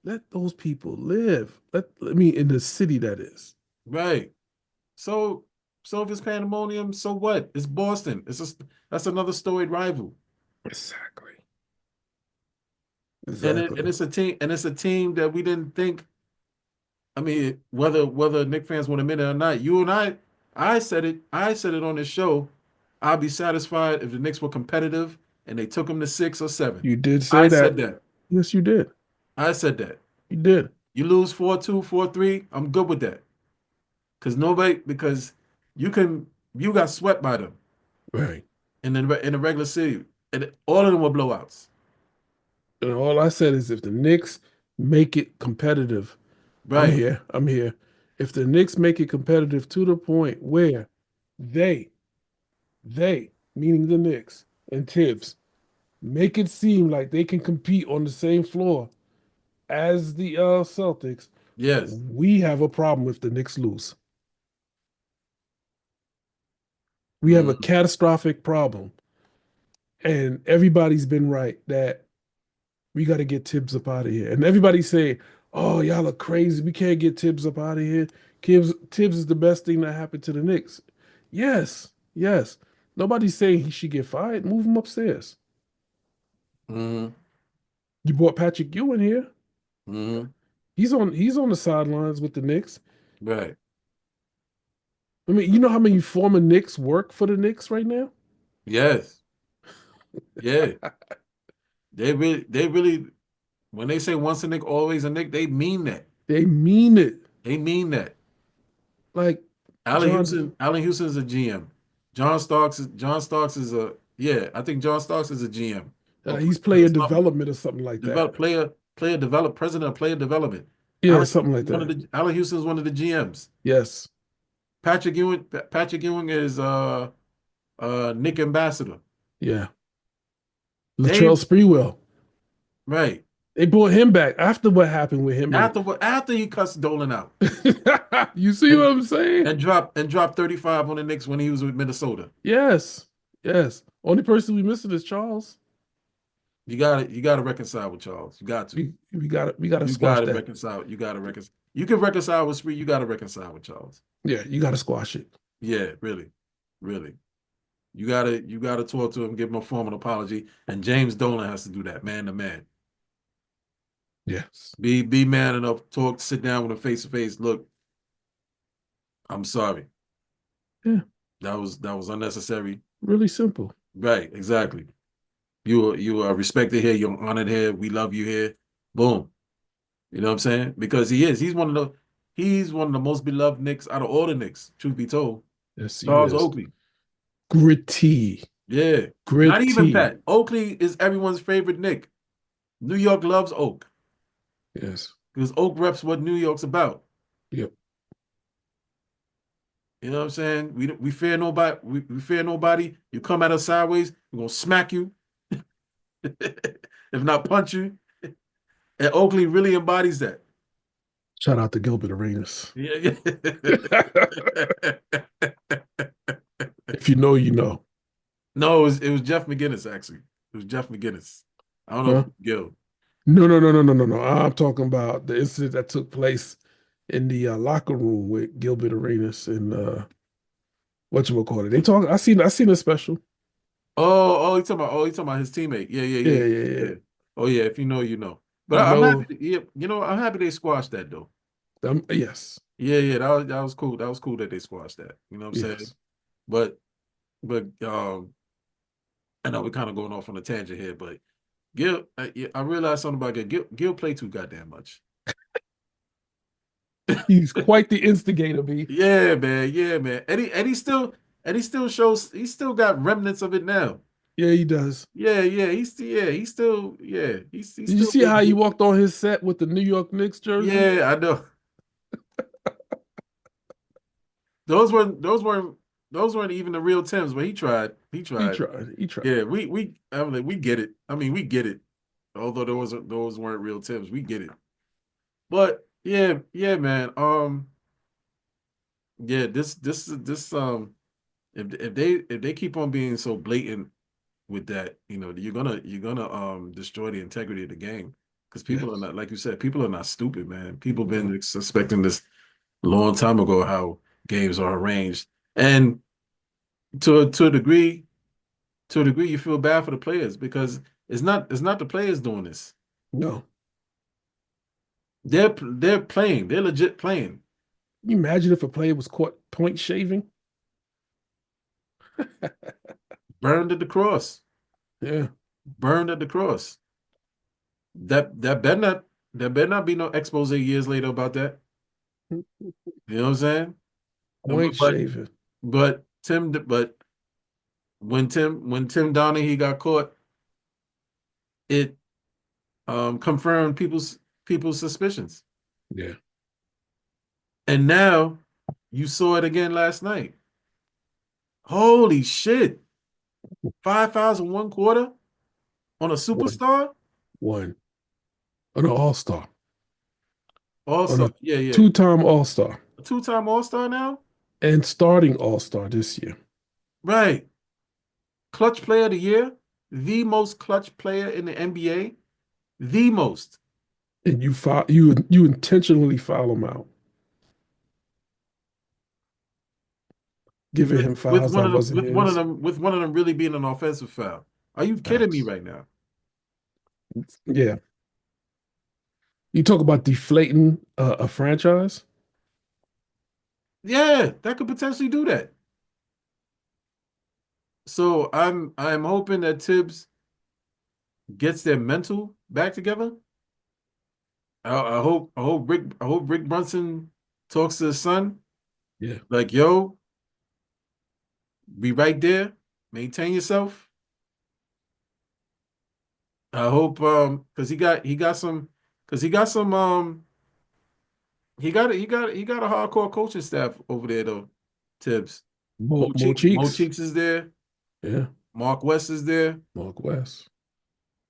C: Let those people live. Let me in the city that is.
B: Right. So if it's pandemonium, so what? It's Boston. That's another storied rival.
C: Exactly.
B: And
C: Exactly.
B: it's a team that we didn't think. I mean, whether Knicks fans want to admit it or not, you and I said it. I said it on this show. I'd be satisfied if the Knicks were competitive and they took them to 6 or 7.
C: You did say
B: I
C: that.
B: said that.
C: Yes, you did.
B: I said that.
C: You did.
B: You lose 4-2, 4-3, I'm good with that. Because you got swept by them
C: Right.
B: in the regular season. And all of them were blowouts.
C: And all I said is if the Knicks make it competitive, I'm
B: Right.
C: here. I'm here. If the Knicks make it competitive to the point where they, meaning the Knicks and Tibbs, make it seem like they can compete on the same floor as the Celtics,
B: Yes.
C: we have a problem if the Knicks lose. We have a
B: Mm.
C: catastrophic problem. And everybody's been right that we got to get Tibbs up out of here. And everybody's saying, oh, y'all are crazy. We can't get Tibbs up out of here. Tibbs is the best thing that happened to the Knicks. Yes, yes. Nobody's saying he should get fired. Move him upstairs.
B: Mm.
C: You brought Patrick Ewing here.
B: Mm.
C: He's on the sidelines with the Knicks.
B: Right.
C: I mean, you know how many former Knicks work for the Knicks right now?
B: Yes. Yeah. They really when they say once a Knick, always a Knick, they mean that.
C: They mean it.
B: They mean that.
C: Like
B: Allen Houston is a GM. John Starks is a I think John Starks is a GM.
C: he's player development or something like that.
B: Player develop president of player development.
C: Yeah, something like that.
B: Allen Houston is one of the GMs.
C: Yes.
B: Patrick Ewing is Knick ambassador.
C: Yeah. Latrell Sprewell.
B: Right.
C: They brought him back after what happened with him.
B: After he cussed Dolan out.
C: You see what I'm saying?
B: And dropped 35 on the Knicks when he was with Minnesota.
C: Yes. Yes. Only person we missing is Charles.
B: You gotta reconcile with Charles. You got to.
C: We gotta squash
B: gotta
C: that.
B: reconcile. You gotta reconcile. You can reconcile with Spree, you gotta reconcile with Charles.
C: Yeah, you gotta squash it.
B: Yeah, really. Really. You gotta talk to him, give him a formal apology. And James Dolan has to do that, man to man.
C: Yes.
B: Be man enough, sit down with him face to face. Look, I'm sorry.
C: Yeah.
B: That was unnecessary.
C: Really simple.
B: Right, exactly. You are respected here, you're honored here, we love you here. Boom. You know what I'm saying? Because he's one of the most beloved Knicks out of all the Knicks, truth be told.
C: Yes,
B: Charles Oakley.
C: Gritty.
B: Yeah.
C: Gritty.
B: Not even Pat. Oakley is everyone's favorite Knick. New York loves Oak.
C: Yes.
B: Because Oak reps what New York's about.
C: Yep.
B: You know what I'm saying? We fear nobody. We fear nobody. You come at us sideways, we're gonna smack you. If not punch you. And Oakley really embodies that.
C: Shout out to Gilbert Arenas.
B: Yeah.
C: If you know, you know.
B: No, it was Jeff McGinnis, actually. It was Jeff McGinnis. I don't know if Gil.
C: No. I'm talking about the incident that took place in the locker room with Gilbert Arenas and whatchamacallit. They talk. I seen a special.
B: you talking about his teammate. Yeah, yeah,
C: Yeah,
B: yeah,
C: yeah,
B: yeah,
C: yeah.
B: yeah. Oh yeah, if you know, you know. But
C: You
B: I'm
C: know,
B: happy. Yeah, I'm happy they squashed that though.
C: yes,
B: Yeah, yeah, that was cool. That was cool that they squashed that. You know what I'm saying?
C: yes.
B: But I know we're kind of going off on a tangent here, but Gil, yeah, I realized something about Gil. Gil play too goddamn much.
C: He's quite the instigator, B.
B: Yeah, man. Yeah, man. And he still shows he still got remnants of it now.
C: Yeah, he does.
B: Yeah, yeah. He's
C: Did you
B: still
C: see how he
B: being,
C: walked on his set with the New York Knicks jersey?
B: yeah, I know. Those weren't those weren't those weren't even the real Tims, but he tried. He
C: He
B: tried.
C: tried. He tried.
B: Yeah, I mean, we get it. I mean, we get it. Although those weren't real Tims, we get it. But yeah, yeah, man. Yeah, this if they keep on being so blatant with that, you're gonna destroy the integrity of the game because people are
C: Yes.
B: not, like you said, people are not stupid, man. People
C: No.
B: been suspecting this a long time ago how games are arranged, and to a degree, you feel bad for the players because it's not the players doing this.
C: No.
B: They're playing. They're legit playing.
C: Can you imagine if a player was caught point shaving?
B: Burned at the cross.
C: Yeah.
B: Burned at the cross. That better not be no expose years later about that. You know what I'm saying?
C: Point
B: But
C: shaving.
B: but when Tim Donaghy got caught, it confirmed people's suspicions.
C: Yeah.
B: And now you saw it again last night. Holy shit. 5 fouls in 1 quarter on a
C: One.
B: superstar?
C: One. On an all-star. On
B: Also,
C: a
B: yeah, yeah.
C: two-time all-star.
B: A two-time all-star now?
C: And starting all-star this year.
B: Right. Clutch player of the year, the most clutch player in the NBA, the most.
C: And you intentionally foul him out, giving
B: With
C: him
B: with
C: fouls
B: one
C: that
B: of them
C: wasn't his.
B: with one of them really being an offensive foul. Are you kidding me
C: Facts.
B: right now?
C: Yeah. You talk about deflating a franchise.
B: Yeah, that could potentially do that. So I'm hoping that Tibbs gets their mental back together. I hope Rick Brunson talks to his son
C: Yeah.
B: like, yo, be right there, maintain yourself. I hope because he got a hardcore coaching staff over there though. Tibbs.
C: Mo
B: Mo
C: Cheeks.
B: Cheeks is there.
C: Yeah.
B: Mark West is there.
C: Mark West.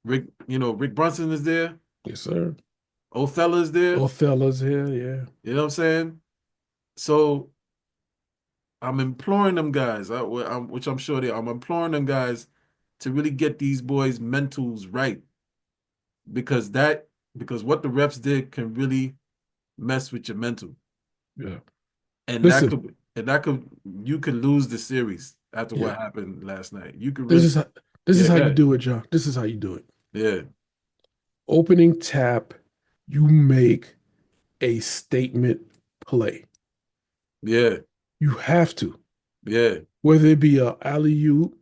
B: Rick Brunson is there.
C: Yes, sir.
B: Othello is there.
C: Othello's here. Yeah.
B: You know what I'm saying? So I'm imploring them guys, which I'm sure I'm imploring them guys to really get these boys' mentals right because what the refs did can really mess with your mental,
C: Yeah.
B: and
C: Listen.
B: you could lose the series after
C: Yeah.
B: what happened last night. You could
C: This
B: really,
C: is how, this is
B: yeah,
C: how
B: go
C: you
B: ahead.
C: do it, John. This is how you do it.
B: Yeah,
C: Opening tap, you make a statement play.
B: yeah,
C: You have to.
B: yeah,
C: Whether it be a alley-oop,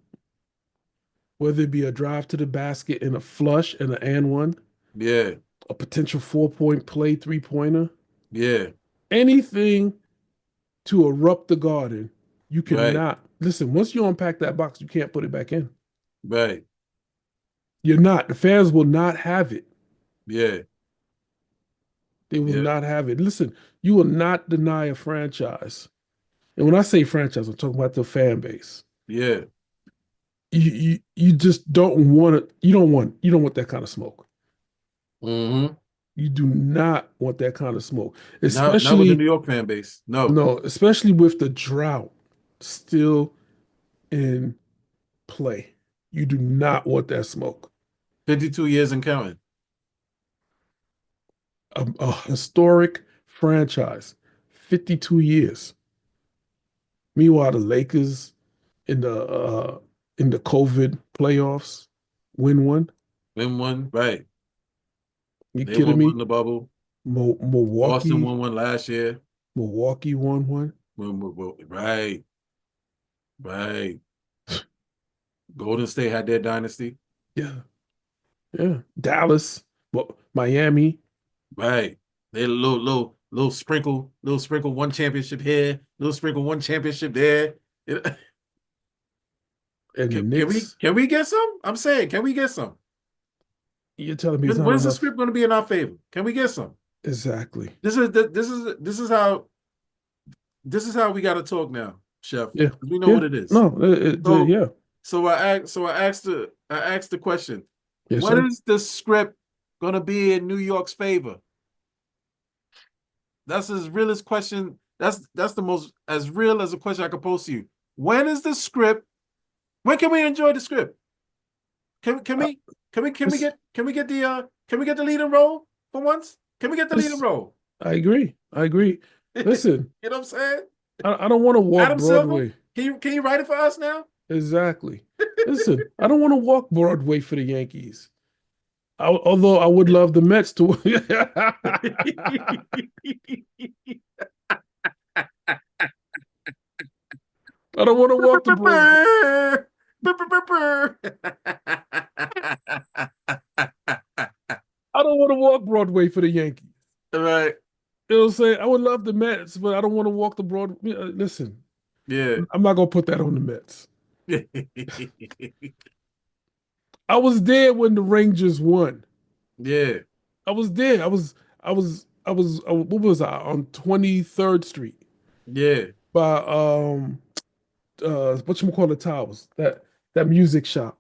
C: whether it be a drive to the basket and a flush and an and one,
B: yeah,
C: a potential 4-point play, three-pointer,
B: yeah,
C: anything to erupt the garden, you
B: right,
C: cannot. Listen, once you unpack that box, you can't put it back in.
B: right,
C: You're not. The fans will not have it.
B: yeah,
C: They will
B: yeah,
C: not have it. Listen, you will not deny a franchise. And when I say franchise, I'm talking about the fan base.
B: yeah,
C: You just don't want it. You don't want that kind of smoke.
B: mm-hmm.
C: You do not want that kind of smoke.
B: Not with the New
C: Especially
B: York fan base. No,
C: no, especially with the drought still in play. You do not want that smoke.
B: 52 years and counting.
C: A historic franchise, 52 years. Meanwhile, the Lakers in the in the COVID playoffs, win one.
B: Win one, right?
C: You
B: They
C: kidding
B: won one
C: me?
B: in the bubble. Boston
C: Milwaukee,
B: won one last year.
C: Milwaukee won one.
B: Right, right. Golden State had their dynasty.
C: Yeah, yeah. Dallas, well, Miami,
B: Right. They little sprinkle, one championship here, little sprinkle, one championship there.
C: and the
B: Can we
C: Knicks.
B: can we get some? I'm saying, can we get some?
C: You're telling me it's not
B: When's the
C: enough?
B: script going to be in our favor? Can we get some?
C: Exactly.
B: This is how we got to talk now, Chef.
C: Yeah,
B: We know
C: yeah.
B: what it is.
C: No,
B: So
C: yeah.
B: I asked the question.
C: Yes,
B: What
C: sir.
B: is the script going to be in New York's favor? That's as real as question. That's the most as real as a question I could pose to you. When is the script? When can we enjoy the script? Can we get the leading role for once? Can we get the leading role?
C: I agree. I agree. Listen,
B: You know what I'm saying?
C: I don't want to walk
B: Adam Silver,
C: Broadway.
B: can you write it for us now?
C: Exactly. Listen, I don't want to walk Broadway for the Yankees. Although I would love the Mets to. I don't want to walk the Broadway. I don't want to walk Broadway for the Yankees.
B: Right.
C: It'll say I would love the Mets, but I don't want to walk the Broadway. Listen,
B: Yeah.
C: I'm not gonna put that on the Mets. I was there when the Rangers won.
B: Yeah.
C: I was there. What was I on 23rd Street
B: Yeah.
C: by whatchamacallit Towers, that music shop.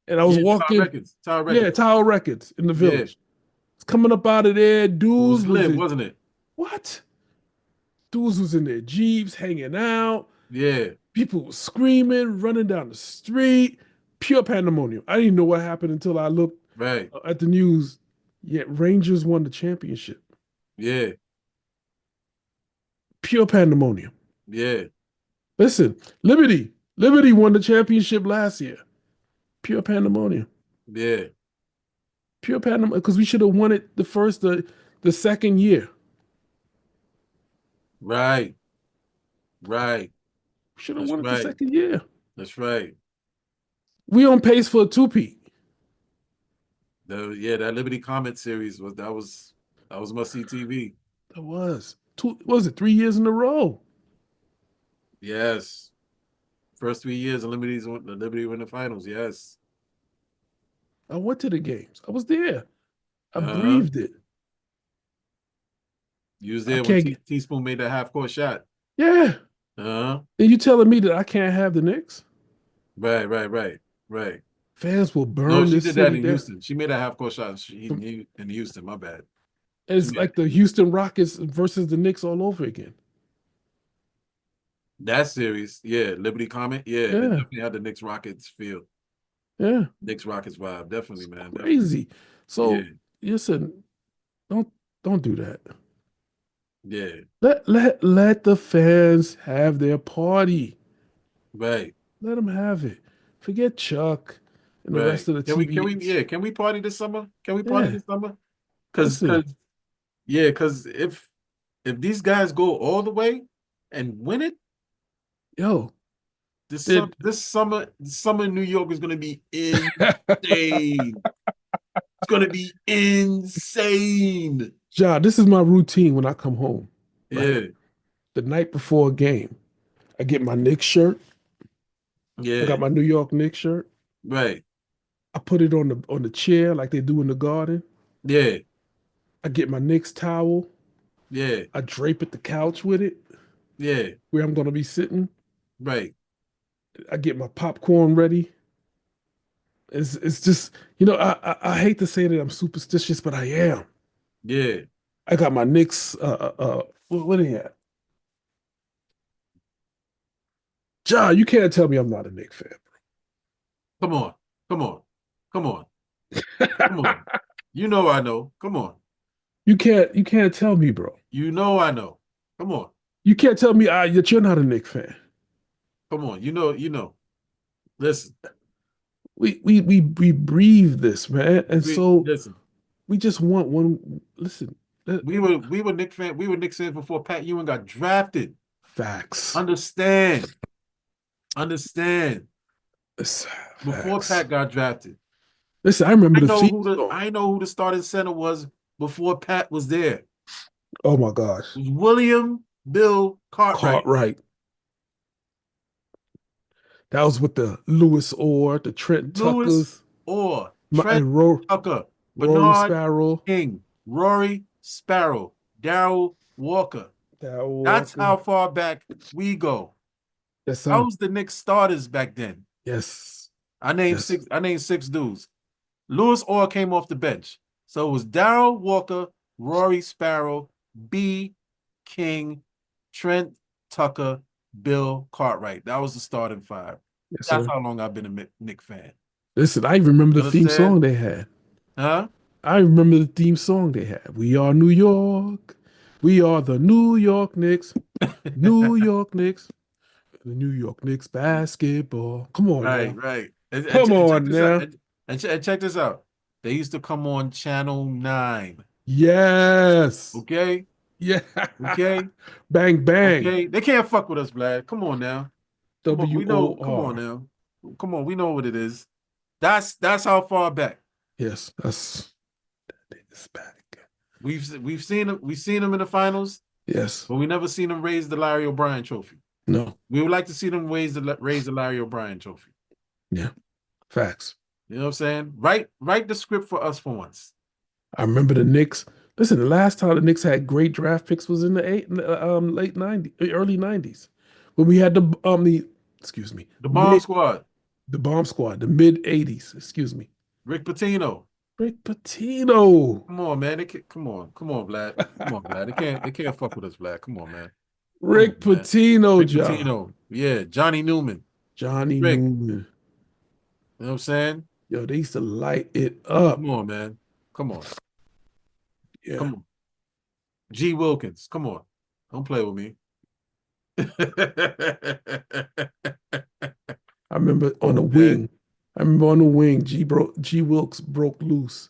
C: And I was
B: Yeah,
C: walking,
B: Tower
C: yeah,
B: Records.
C: Tower Records in the
B: Yeah.
C: village. It's coming up out of there.
B: It
C: Dudes
B: was
C: was
B: lit,
C: in,
B: wasn't it?
C: what? Dudes was in their Jeeps hanging out.
B: Yeah.
C: People were screaming, running down the street. Pure pandemonium. I didn't know what happened until I looked
B: Right.
C: at the news. Yet Rangers won the championship.
B: Yeah.
C: Pure pandemonium.
B: Yeah.
C: Listen, Liberty won the championship last year. Pure pandemonium.
B: Yeah.
C: Pure pandemonium, because we should have won it the second year.
B: Right. Right.
C: We should have
B: That's
C: won it the
B: right.
C: second year.
B: That's right.
C: We on pace for a two-peat.
B: That Liberty Comment series was must see TV.
C: That was what was it, 3 years in a row?
B: Yes. First 3 years the Liberty win the finals. Yes.
C: I went to the games. I was there. I
B: Uh-huh.
C: breathed it.
B: You was
C: I
B: there when
C: can't
B: Teaspoon made that half-court shot.
C: Yeah.
B: Uh-huh.
C: And you telling me that I can't have the Knicks?
B: Right.
C: Fans will burn
B: No, she
C: this
B: did that
C: city
B: in
C: down.
B: Houston. She made a half-court shot in Houston. My bad.
C: It's like the Houston Rockets versus the Knicks all over again.
B: That series, yeah, Liberty Comment, yeah, it
C: Yeah.
B: definitely had the Knicks Rockets feel.
C: Yeah.
B: Knicks Rockets vibe, definitely,
C: It's
B: man.
C: crazy. So
B: Yeah.
C: listen, don't do that.
B: Yeah,
C: Let the fans have their party.
B: right.
C: Let them have it. Forget Chuck and the
B: Right.
C: rest of the TV.
B: Can we party this summer? Can we party
C: Yeah.
B: this summer? Cause
C: Listen,
B: if these guys go all the way and win it,
C: yo,
B: this summer in New York is gonna be insane. It's gonna be insane.
C: John, this is my routine when I come home.
B: Yeah,
C: Right? The night before a game, I get my Knicks shirt. I
B: yeah,
C: got my New York Knicks shirt.
B: right.
C: I put it on the chair like they do in the garden.
B: Yeah,
C: I get my Knicks towel.
B: yeah,
C: I drape at the couch with it
B: yeah,
C: where I'm gonna be sitting.
B: right.
C: I get my popcorn ready. It's just, I hate to say that I'm superstitious, but I am.
B: Yeah.
C: I got my Knicks. What are they at? John, you can't tell me I'm not a Knicks fan.
B: Come on. You know I know. Come on.
C: You can't tell me, bro.
B: You know I know. Come on.
C: You can't tell me that you're not a Knicks fan.
B: Come on. You know. Listen,
C: We breathe this, man. And so
B: listen.
C: we just want one. Listen,
B: We were Knicks fan. We were Knicks fans before Pat Ewing got drafted.
C: facts.
B: Understand.
C: It's
B: Before
C: facts.
B: Pat got drafted.
C: Listen, I remember the theme song.
B: I know who the starting center was before Pat was there.
C: Oh my gosh.
B: It was William Bill Cartwright.
C: Cartwright. That was with the Lewis Orr, the Trent
B: Lewis
C: Tuckers,
B: Orr, Trent
C: and
B: Tucker,
C: Rory
B: Bernard
C: Sparrow.
B: King, Rory Sparrow, Darrell Walker.
C: Darryl
B: That's
C: Walker.
B: how far back we go.
C: Yes,
B: That
C: sir.
B: was the Knicks starters back then.
C: Yes.
B: I named six dudes. Lewis Orr came off the bench. So it was Darrell Walker, Rory Sparrow, B. King, Trent Tucker, Bill Cartwright. That was the starting five.
C: Yes,
B: That's
C: sir.
B: how long I've been a Knicks fan.
C: Listen, I remember
B: You
C: the theme
B: understand?
C: song they had.
B: Huh?
C: I remember the theme song they had. We are New York. We are the New York Knicks. New York Knicks. The New York Knicks basketball. Come on
B: Right,
C: now.
B: right.
C: Come
B: Check
C: on
B: this out.
C: now.
B: And check this out. They used to come on Channel 9.
C: Yes.
B: Okay?
C: Yeah.
B: Okay?
C: Bang, bang.
B: Okay? They can't fuck with us, Vlad. Come on now. Come on, we know. Come on
C: WOR.
B: now. Come on, we know what it is. That's how far back.
C: Yes, that's back.
B: We've seen them in the finals,
C: Yes.
B: but we never seen them raise the Larry O'Brien trophy.
C: No.
B: We would like to see them raise the Larry O'Brien trophy.
C: Yeah. Facts.
B: You know what I'm saying? Write the script for us for once.
C: I remember the Knicks. Listen, the last time the Knicks had great draft picks was in the late 90s, early 90s. When we had excuse me,
B: The Bomb Squad.
C: the bomb squad, the mid 80s, excuse me.
B: Rick Pitino.
C: Rick Pitino.
B: Come on, man. Come on, Vlad. Come on, Vlad. They can't fuck with us, Vlad. Come on, man.
C: Rick
B: Come on, man.
C: Pitino,
B: Rick
C: John.
B: Pitino. Yeah, Johnny Newman.
C: Johnny
B: Rick.
C: Newman.
B: You know what I'm saying?
C: Yo, they used to light it up.
B: Come on, man. Come on.
C: Yeah.
B: Come on. G. Wilkins. Come on. Don't play with me.
C: I remember on the wing. G Wilkes broke loose.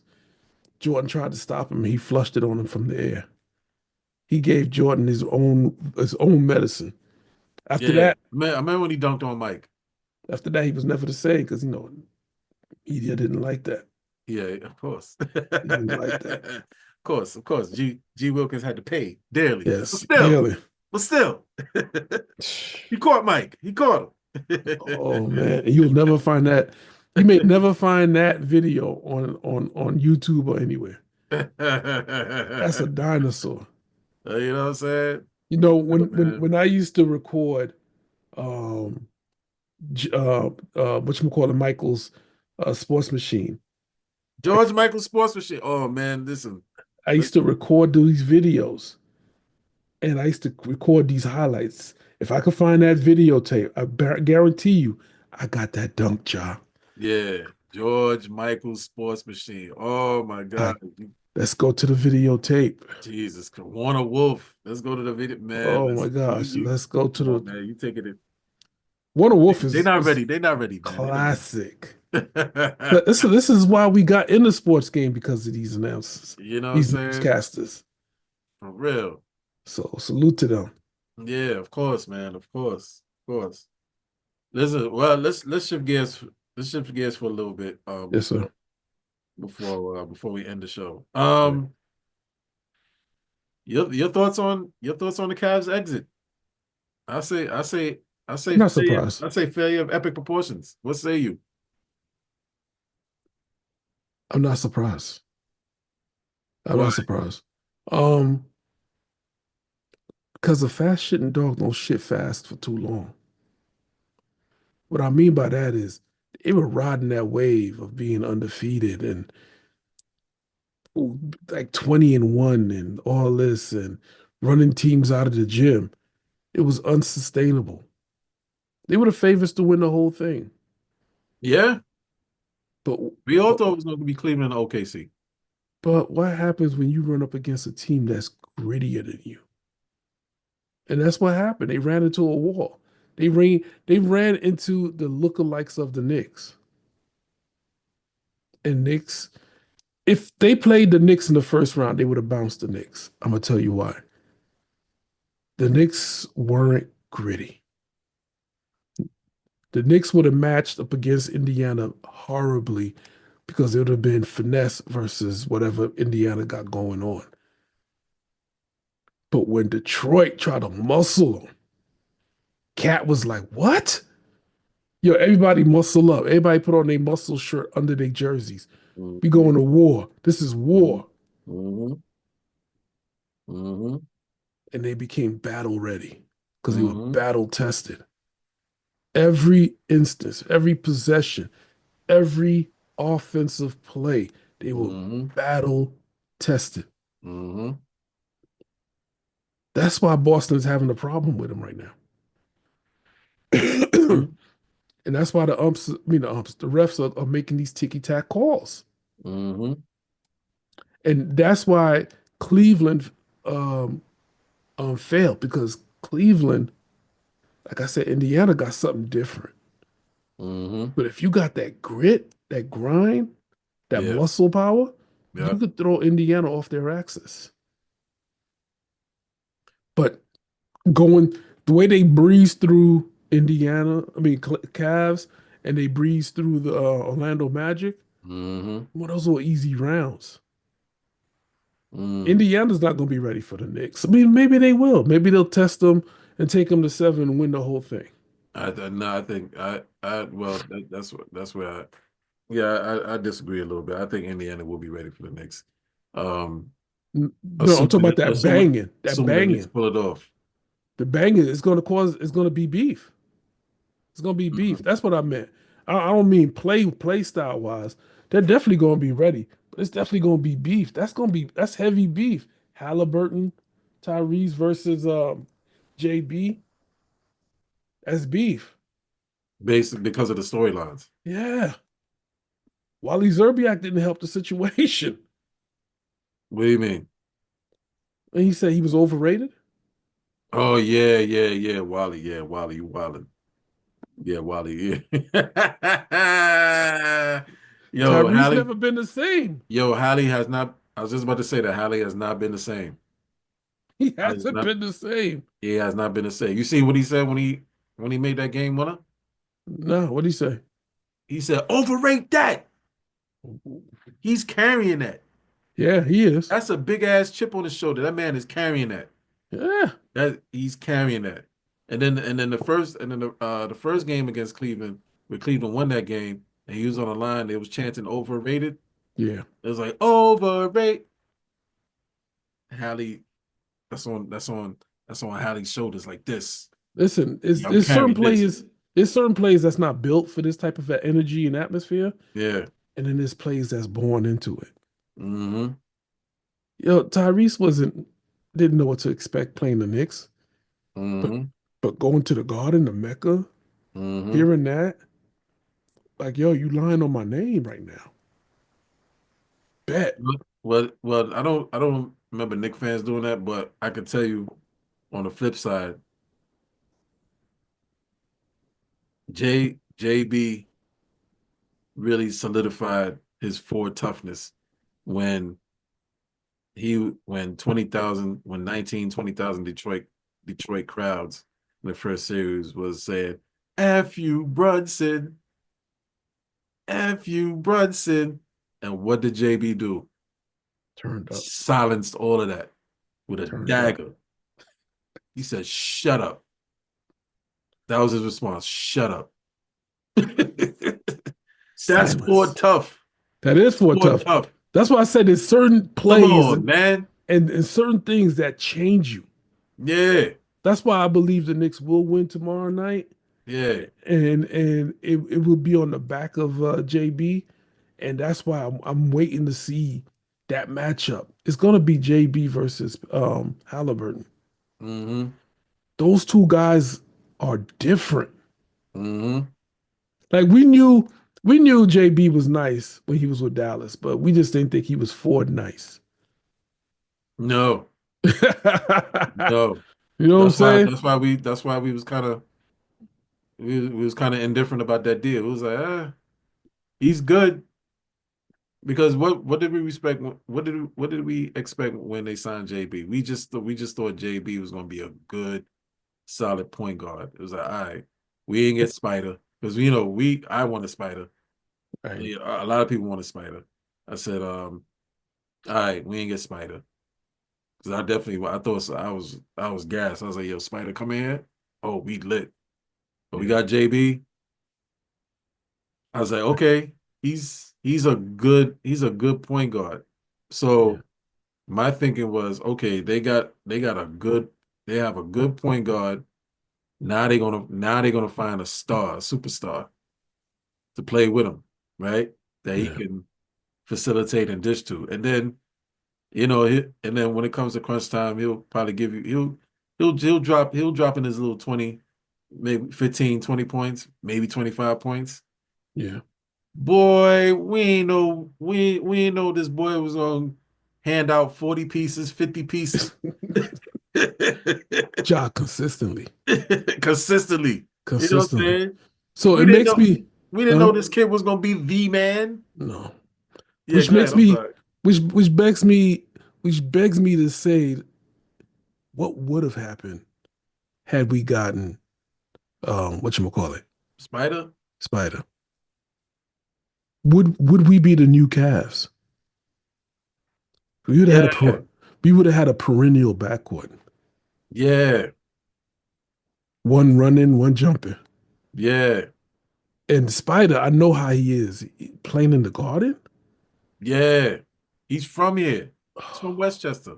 C: Jordan tried to stop him. He flushed it on him from the air. He gave Jordan his own medicine. After that,
B: man, I remember when he dunked on Mike.
C: After that, he was never the same because media didn't like that.
B: Yeah, of course.
C: He didn't like that.
B: Of course. G. Wilkins had to pay dearly.
C: Yes,
B: dearly.
C: daily.
B: But still, he caught Mike. He caught him.
C: Oh man, and you'll never find that. You may never find that video on YouTube or anywhere. That's a dinosaur.
B: You know what I'm saying?
C: When I used to record, whatchamacallit, Michael's Sports Machine.
B: George Michael Sports Machine. Oh man, listen.
C: I used to record these videos, and I used to record these highlights. If I could find that videotape, I guarantee you, I got that dunk job.
B: Yeah, George Michael Sports Machine. Oh my God.
C: Let's go to the videotape.
B: Jesus, Warner Wolf. Let's go to the video, man.
C: Oh my gosh, let's go to the.
B: Man, you taking it.
C: Warner Wolf is.
B: They're not ready. They're not ready. Man.
C: Classic. This is why we got in the sports game, because of these announcers.
B: You know,
C: these
B: what I'm saying?
C: newscasters.
B: For real.
C: So salute to them.
B: Yeah, of course, man. Of course. Listen, well, let's shift gears. Let's shift gears for a little bit.
C: Yes, sir.
B: Before we end the show. Your thoughts on the Cavs exit? I say
C: I'm not surprised.
B: I say failure of epic proportions. What say you?
C: I'm not surprised. I'm
B: Why?
C: not surprised. Because a fast shitting dog don't shit fast for too long. What I mean by that is they were riding that wave of being undefeated and like 20-1 and all this and running teams out of the gym. It was unsustainable. They were the favorites to win the whole thing.
B: Yeah.
C: But
B: we all thought it was going to be Cleveland and OKC.
C: But what happens when you run up against a team that's grittier than you? And that's what happened. They ran into a wall. They ran into the lookalikes of the Knicks. And Knicks, if they played the Knicks in the first round, they would have bounced the Knicks. I'm gonna tell you why. The Knicks weren't gritty. The Knicks would have matched up against Indiana horribly because it would have been finesse versus whatever Indiana got going on. But when Detroit tried to muscle them, Cat was like, "What? Yo, everybody muscle up. Everybody put on their muscle shirt under their jerseys. We going to war. This is war."
B: Mm-hmm. Mm-hmm.
C: And they became battle ready because they were
B: Mm-hmm.
C: battle tested. Every instance, every possession, every offensive play, they were
B: Mm-hmm.
C: battle tested.
B: Mm-hmm.
C: That's why Boston's having a problem with him right now. And that's why the refs are making these ticky-tack calls.
B: Mm-hmm.
C: And that's why Cleveland um, failed because Cleveland, like I said, Indiana got something different.
B: Mm-hmm.
C: But if you got that grit, that grind, that
B: Yeah.
C: muscle power,
B: Yeah.
C: you could throw Indiana off their axis. But going the way they breeze through Cavs, and they breeze through the Orlando Magic,
B: Mm-hmm.
C: well, those were easy rounds.
B: Mm.
C: Indiana's not going to be ready for the Knicks. I mean, maybe they will. Maybe they'll test them and take them to 7 and win the whole thing.
B: No, I think well, that's where I disagree a little bit. I think Indiana will be ready for the Knicks.
C: No, I'm talking about that banging. That
B: assuming the Knicks
C: banging.
B: pull it off.
C: The banging is going to be beef. It's going to be beef.
B: Mhm.
C: That's what I meant. I don't mean play style wise. They're definitely going to be ready, but it's definitely going to be beef. That's heavy beef. Halliburton, Tyrese versus JB. That's beef.
B: Basically because of the storylines.
C: Yeah. Wally Zerbiak didn't help the situation.
B: What do you mean?
C: And he said he was overrated.
B: Oh yeah. Wally, you wildin'. Yeah, Wally, yeah. Yo,
C: Tyrese
B: Hallie,
C: never been the same.
B: Hallie has not. I was just about to say that Hallie has not been the same.
C: He
B: Hallie's
C: hasn't
B: not.
C: been the same.
B: He has not been the same. You see what he said when he made that game winner?
C: No, what'd he say?
B: He said, "Overrate that." He's carrying that.
C: Yeah, he is.
B: That's a big ass chip on his shoulder. That man is carrying that.
C: Yeah.
B: That he's carrying that. And then the first game against Cleveland, where Cleveland won that game, and he was on the line, they was chanting overrated.
C: Yeah.
B: It was like overrate. Hallie, that's on Hallie's shoulders like this.
C: Listen,
B: I'm
C: it's certain
B: carrying this.
C: plays. There's certain plays that's not built for this type of energy and atmosphere,
B: Yeah.
C: and then there's plays that's born into it.
B: Mm-hmm.
C: Yo, Tyrese didn't know what to expect playing the Knicks,
B: Mm-hmm.
C: but going to the Garden, the Mecca,
B: Mm-hmm.
C: hearing that, like, yo, you lying on my name right now. Bet.
B: Well, I don't remember Knicks fans doing that, but I can tell you on the flip side, JB really solidified his forward toughness when 20,000 Detroit crowds in the first series was saying, F you Brunson, F you Brunson. And what did JB do?
C: Turned up.
B: Silenced all of that with a
C: Turned
B: dagger.
C: up.
B: He said, shut up. That was his response. Shut up. That's for tough.
C: That is for tough. That's why I said there's certain plays
B: man.
C: And certain things that change you.
B: Yeah.
C: That's why I believe the Knicks will win tomorrow night.
B: Yeah.
C: And it will be on the back of JB. And that's why I'm waiting to see that matchup. It's going to be JB versus Halliburton.
B: Mm-hmm.
C: Those two guys are different.
B: Mm-hmm.
C: Like we knew JB was nice when he was with Dallas, but we just didn't think he was Ford nice.
B: No. No.
C: You know what I'm saying?
B: That's why we was kind of we was kind of indifferent about that deal. It was like, he's good because what did we respect? What did we expect when they signed JB? We just thought JB was going to be a good, solid point guard. It was like, all right, we didn't get Spider because I want a Spider.
C: Right.
B: A lot of people want a Spider. I said, all right, we ain't get Spider. Because I thought I was gassed. I was like, yo, Spider, come in here. Oh, we lit. But we
C: Yeah.
B: got JB. I was like, okay, he's a good point guard.
C: Yeah.
B: So my thinking was, okay, they have a good point guard. Now they're gonna find a superstar to play with him, right? That he
C: Yeah.
B: can facilitate and dish to. And then and then when it comes to crunch time, he'll probably give you he'll drop in his little 20, maybe 15, 20 points, maybe 25 points.
C: Yeah.
B: Boy, we ain't know this boy was gonna hand out 40 pieces, 50 pieces.
C: Job consistently.
B: Consistently. You know what I'm
C: Consistently.
B: saying?
C: So
B: We
C: it
B: didn't
C: makes
B: know
C: me,
B: we didn't
C: huh?
B: know this kid was gonna be the man.
C: No.
B: Yeah,
C: Which
B: go ahead.
C: makes
B: I'm
C: me,
B: sorry.
C: which begs me to say, what would have happened had we gotten whatchamacallit,
B: Spider?
C: Spider? Would we be the new Cavs? We would have had a
B: Yeah,
C: we would have had a perennial backcourt.
B: yeah,
C: One running, one jumping.
B: yeah,
C: And Spider, I know how he is. Playing in the garden?
B: yeah. He's from here. He's from Westchester.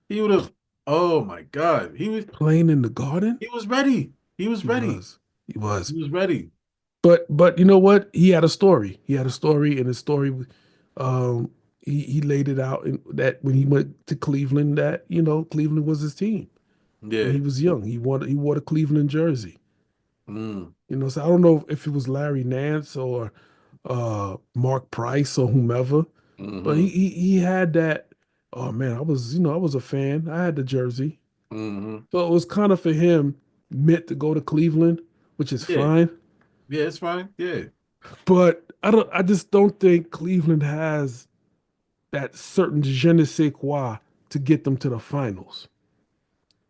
B: He would have. Oh my God,
C: Playing in the garden?
B: he was ready. He was
C: He
B: ready.
C: was. He was.
B: He was ready.
C: But you know what? He had a story. He had a story, and his story, um, he laid it out in that when he went to Cleveland, that Cleveland was his team when
B: Yeah.
C: he was young. He wore the Cleveland jersey.
B: Mm,
C: So I don't know if it was Larry Nance or Mark Price or whomever, but he,
B: mm-hmm.
C: he he had that. Oh man, I was a fan. I had the jersey,
B: Mm-hmm.
C: so it was kind of for him meant to go to Cleveland, which is
B: Yeah.
C: fine.
B: Yeah, it's fine. Yeah.
C: But I just don't think Cleveland has that certain je ne sais quoi to get them to the finals.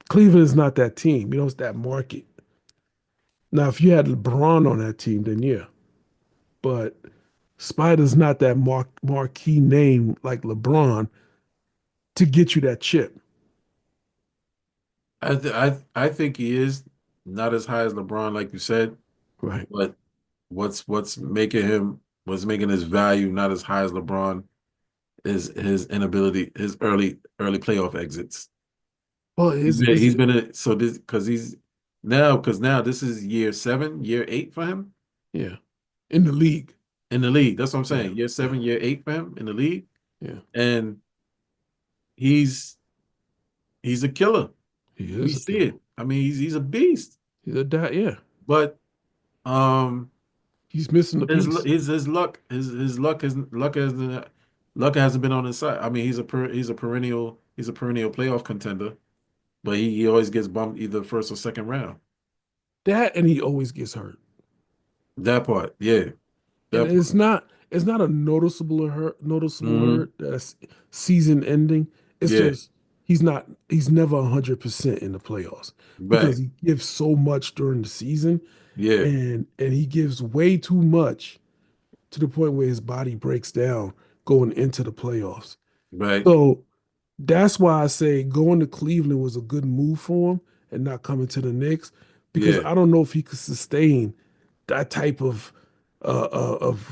C: Cleveland is not that team. It's that market. Now, if you had LeBron on that team, then yeah. But Spider's not that marquee name like LeBron to get you that chip.
B: I think he is not as high as LeBron, like you said,
C: Right.
B: but what's making his value not as high as LeBron is his inability, his early playoff exits.
C: Well,
B: He's been in so this because now this is year 7, year 8 for him
C: yeah, in the league.
B: in the league. That's what I'm
C: Yeah,
B: saying. Year
C: yeah,
B: 7, year 8 for him in the league,
C: yeah.
B: and he's he's a killer.
C: He
B: We
C: is a
B: see
C: killer.
B: it. I mean, he's a beast,
C: He's a dad. Yeah,
B: but um,
C: he's missing the piece.
B: luck hasn't been on his side. I mean, he's a perennial playoff contender, but he always gets bumped either first or second round.
C: That and he always gets hurt.
B: That part, yeah,
C: And
B: that part.
C: it's not a noticeable
B: Hmm.
C: hurt that's season ending. It's
B: Yeah,
C: just he's never 100% in the playoffs because
B: right.
C: he gives so much during the season,
B: Yeah,
C: and he gives way too much to the point where his body breaks down going into the playoffs.
B: right.
C: So that's why I say going to Cleveland was a good move for him and not coming to the Knicks because
B: Yeah,
C: I don't know if he could sustain that type of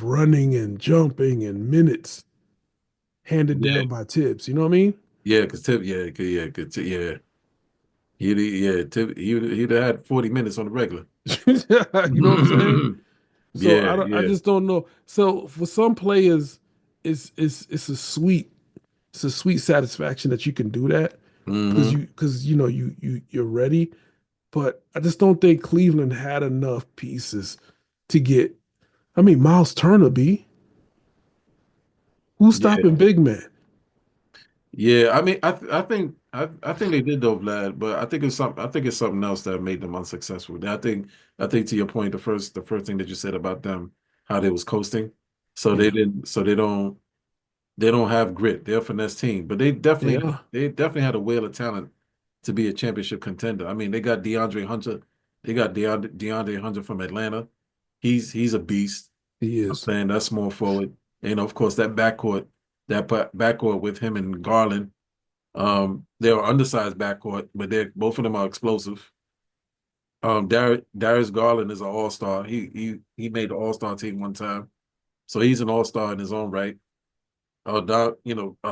C: running and jumping and minutes handed
B: yeah,
C: down by Tibbs. You know what I mean?
B: yeah. Because Tip, yeah, yeah, yeah. He'd have had 40 minutes on the regular.
C: You know what I'm saying? So
B: Yeah,
C: I
B: yeah.
C: just don't know. So for some players, it's a sweet satisfaction that you can do that because
B: Hmm.
C: you're ready. But I just don't think Cleveland had enough pieces to get. I mean, Miles Turner, who's
B: Yeah,
C: stopping big man?
B: Yeah, I mean, I think they did though, Vlad, but I think it's something else that made them unsuccessful. I think to your point, the first thing that you said about them, how they was coasting, so
C: Yeah,
B: they don't have grit. They're a finesse team, but
C: they are.
B: they definitely had a whale of talent to be a championship contender. I mean, they got DeAndre Hunter, they got DeAndre Hunter from Atlanta. He's a beast.
C: He
B: I'm
C: is.
B: saying that small forward, and of course that backcourt with him and Garland. They're undersized backcourt, but they're both of them are explosive. Darius Garland is an all-star. He made the all-star team one time, so he's an all-star in his own right.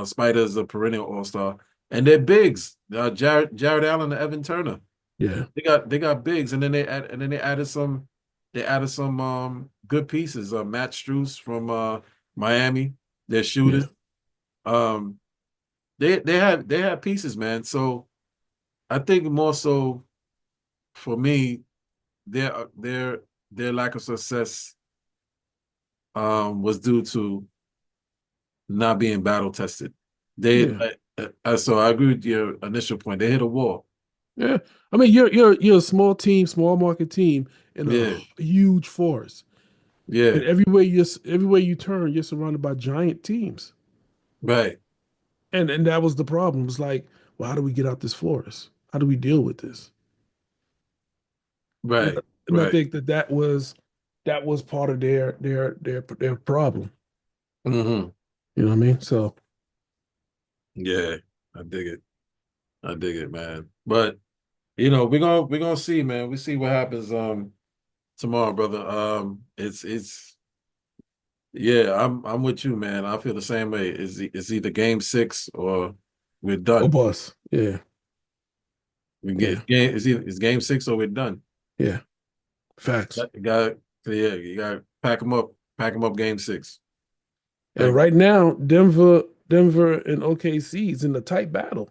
B: Spider is a perennial all-star, and they're bigs. Jared Allen and Evan Turner.
C: Yeah,
B: They got bigs, and then they added some good pieces. Matt Strus from Miami. They're
C: yeah,
B: shooters. Um, they had pieces, man. So I think more so for me, their lack of success was due to not being battle tested. They
C: yeah,
B: so I agree with your initial point. They hit a wall.
C: yeah. I mean, you're a small team, small market team in a
B: Yeah,
C: huge forest, and
B: yeah,
C: everywhere you turn, you're surrounded by giant teams,
B: right,
C: and that was the problem. It's like, well, how do we get out this forest? How do we deal with this? And,
B: right,
C: and I
B: right.
C: think that was part of their problem.
B: Hmm.
C: You know what I mean? So
B: Yeah, I dig it. I dig it, man. But we're gonna see, man. We see what happens tomorrow, brother. It's yeah, I'm with you, man. I feel the same way. It's either game 6 or we're
C: go
B: done.
C: bus. Yeah,
B: We get
C: yeah,
B: it's game 6 or we're done.
C: yeah. Facts.
B: You got to pack them up game 6.
C: And
B: Pack,
C: right now, Denver and OKC is in a tight battle.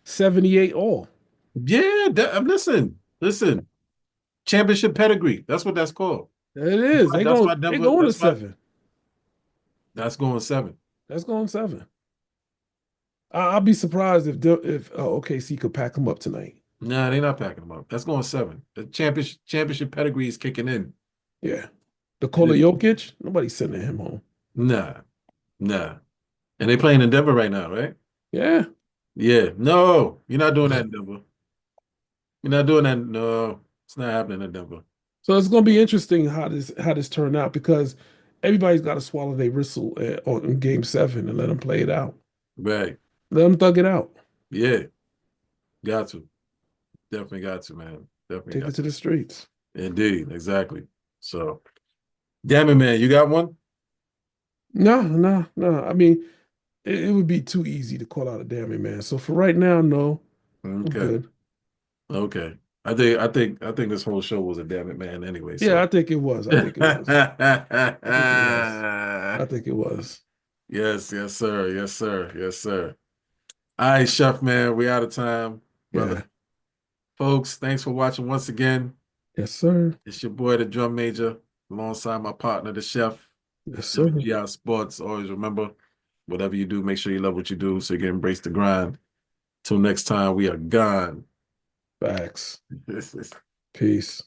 C: 78 all.
B: yeah, listen. Championship pedigree. That's what that's called.
C: It is. They
B: That's
C: going
B: why
C: they
B: Denver.
C: going to 7.
B: That's going 7.
C: That's going 7. I'll be surprised if OKC could pack them up tonight.
B: Nah, they're not packing them up. That's going 7. The championship pedigree is kicking in.
C: Yeah. The
B: It
C: Kola
B: is.
C: Jokic, nobody's sending him home.
B: Nah, nah. And they playing in Denver right now, right?
C: Yeah.
B: Yeah. No, you're not doing that in Denver. You're not doing that. No, it's not happening in Denver.
C: So it's going to be interesting how this turned out because everybody's got to swallow their whistle on game 7 and let them play it out.
B: Right.
C: Let them thug it out.
B: Yeah. Got to. Definitely got to, man. Definitely
C: Take
B: got
C: it to the streets.
B: to. Indeed. Exactly. So, damn it, man. You got one?
C: No, no, no. I mean, it would be too easy to call out a damn it, man. So for right now, no, I'm
B: Okay.
C: good.
B: Okay. I think this whole show was a damn it, man. Anyway,
C: Yeah,
B: so.
C: I think it was. I think it was. I think it was. I think it was.
B: Yes, yes, sir. Yes, sir. Yes, sir. All right, Chef, man. We out of time, brother.
C: Yeah.
B: Folks, thanks for watching once again.
C: Yes, sir.
B: It's your boy, the drum major, alongside my partner, the chef.
C: Yes, sir.
B: WGI Sports. Always remember, whatever you do, make sure you love what you do so you can embrace the grind. Till next time, we are gone.
C: Facts. Peace.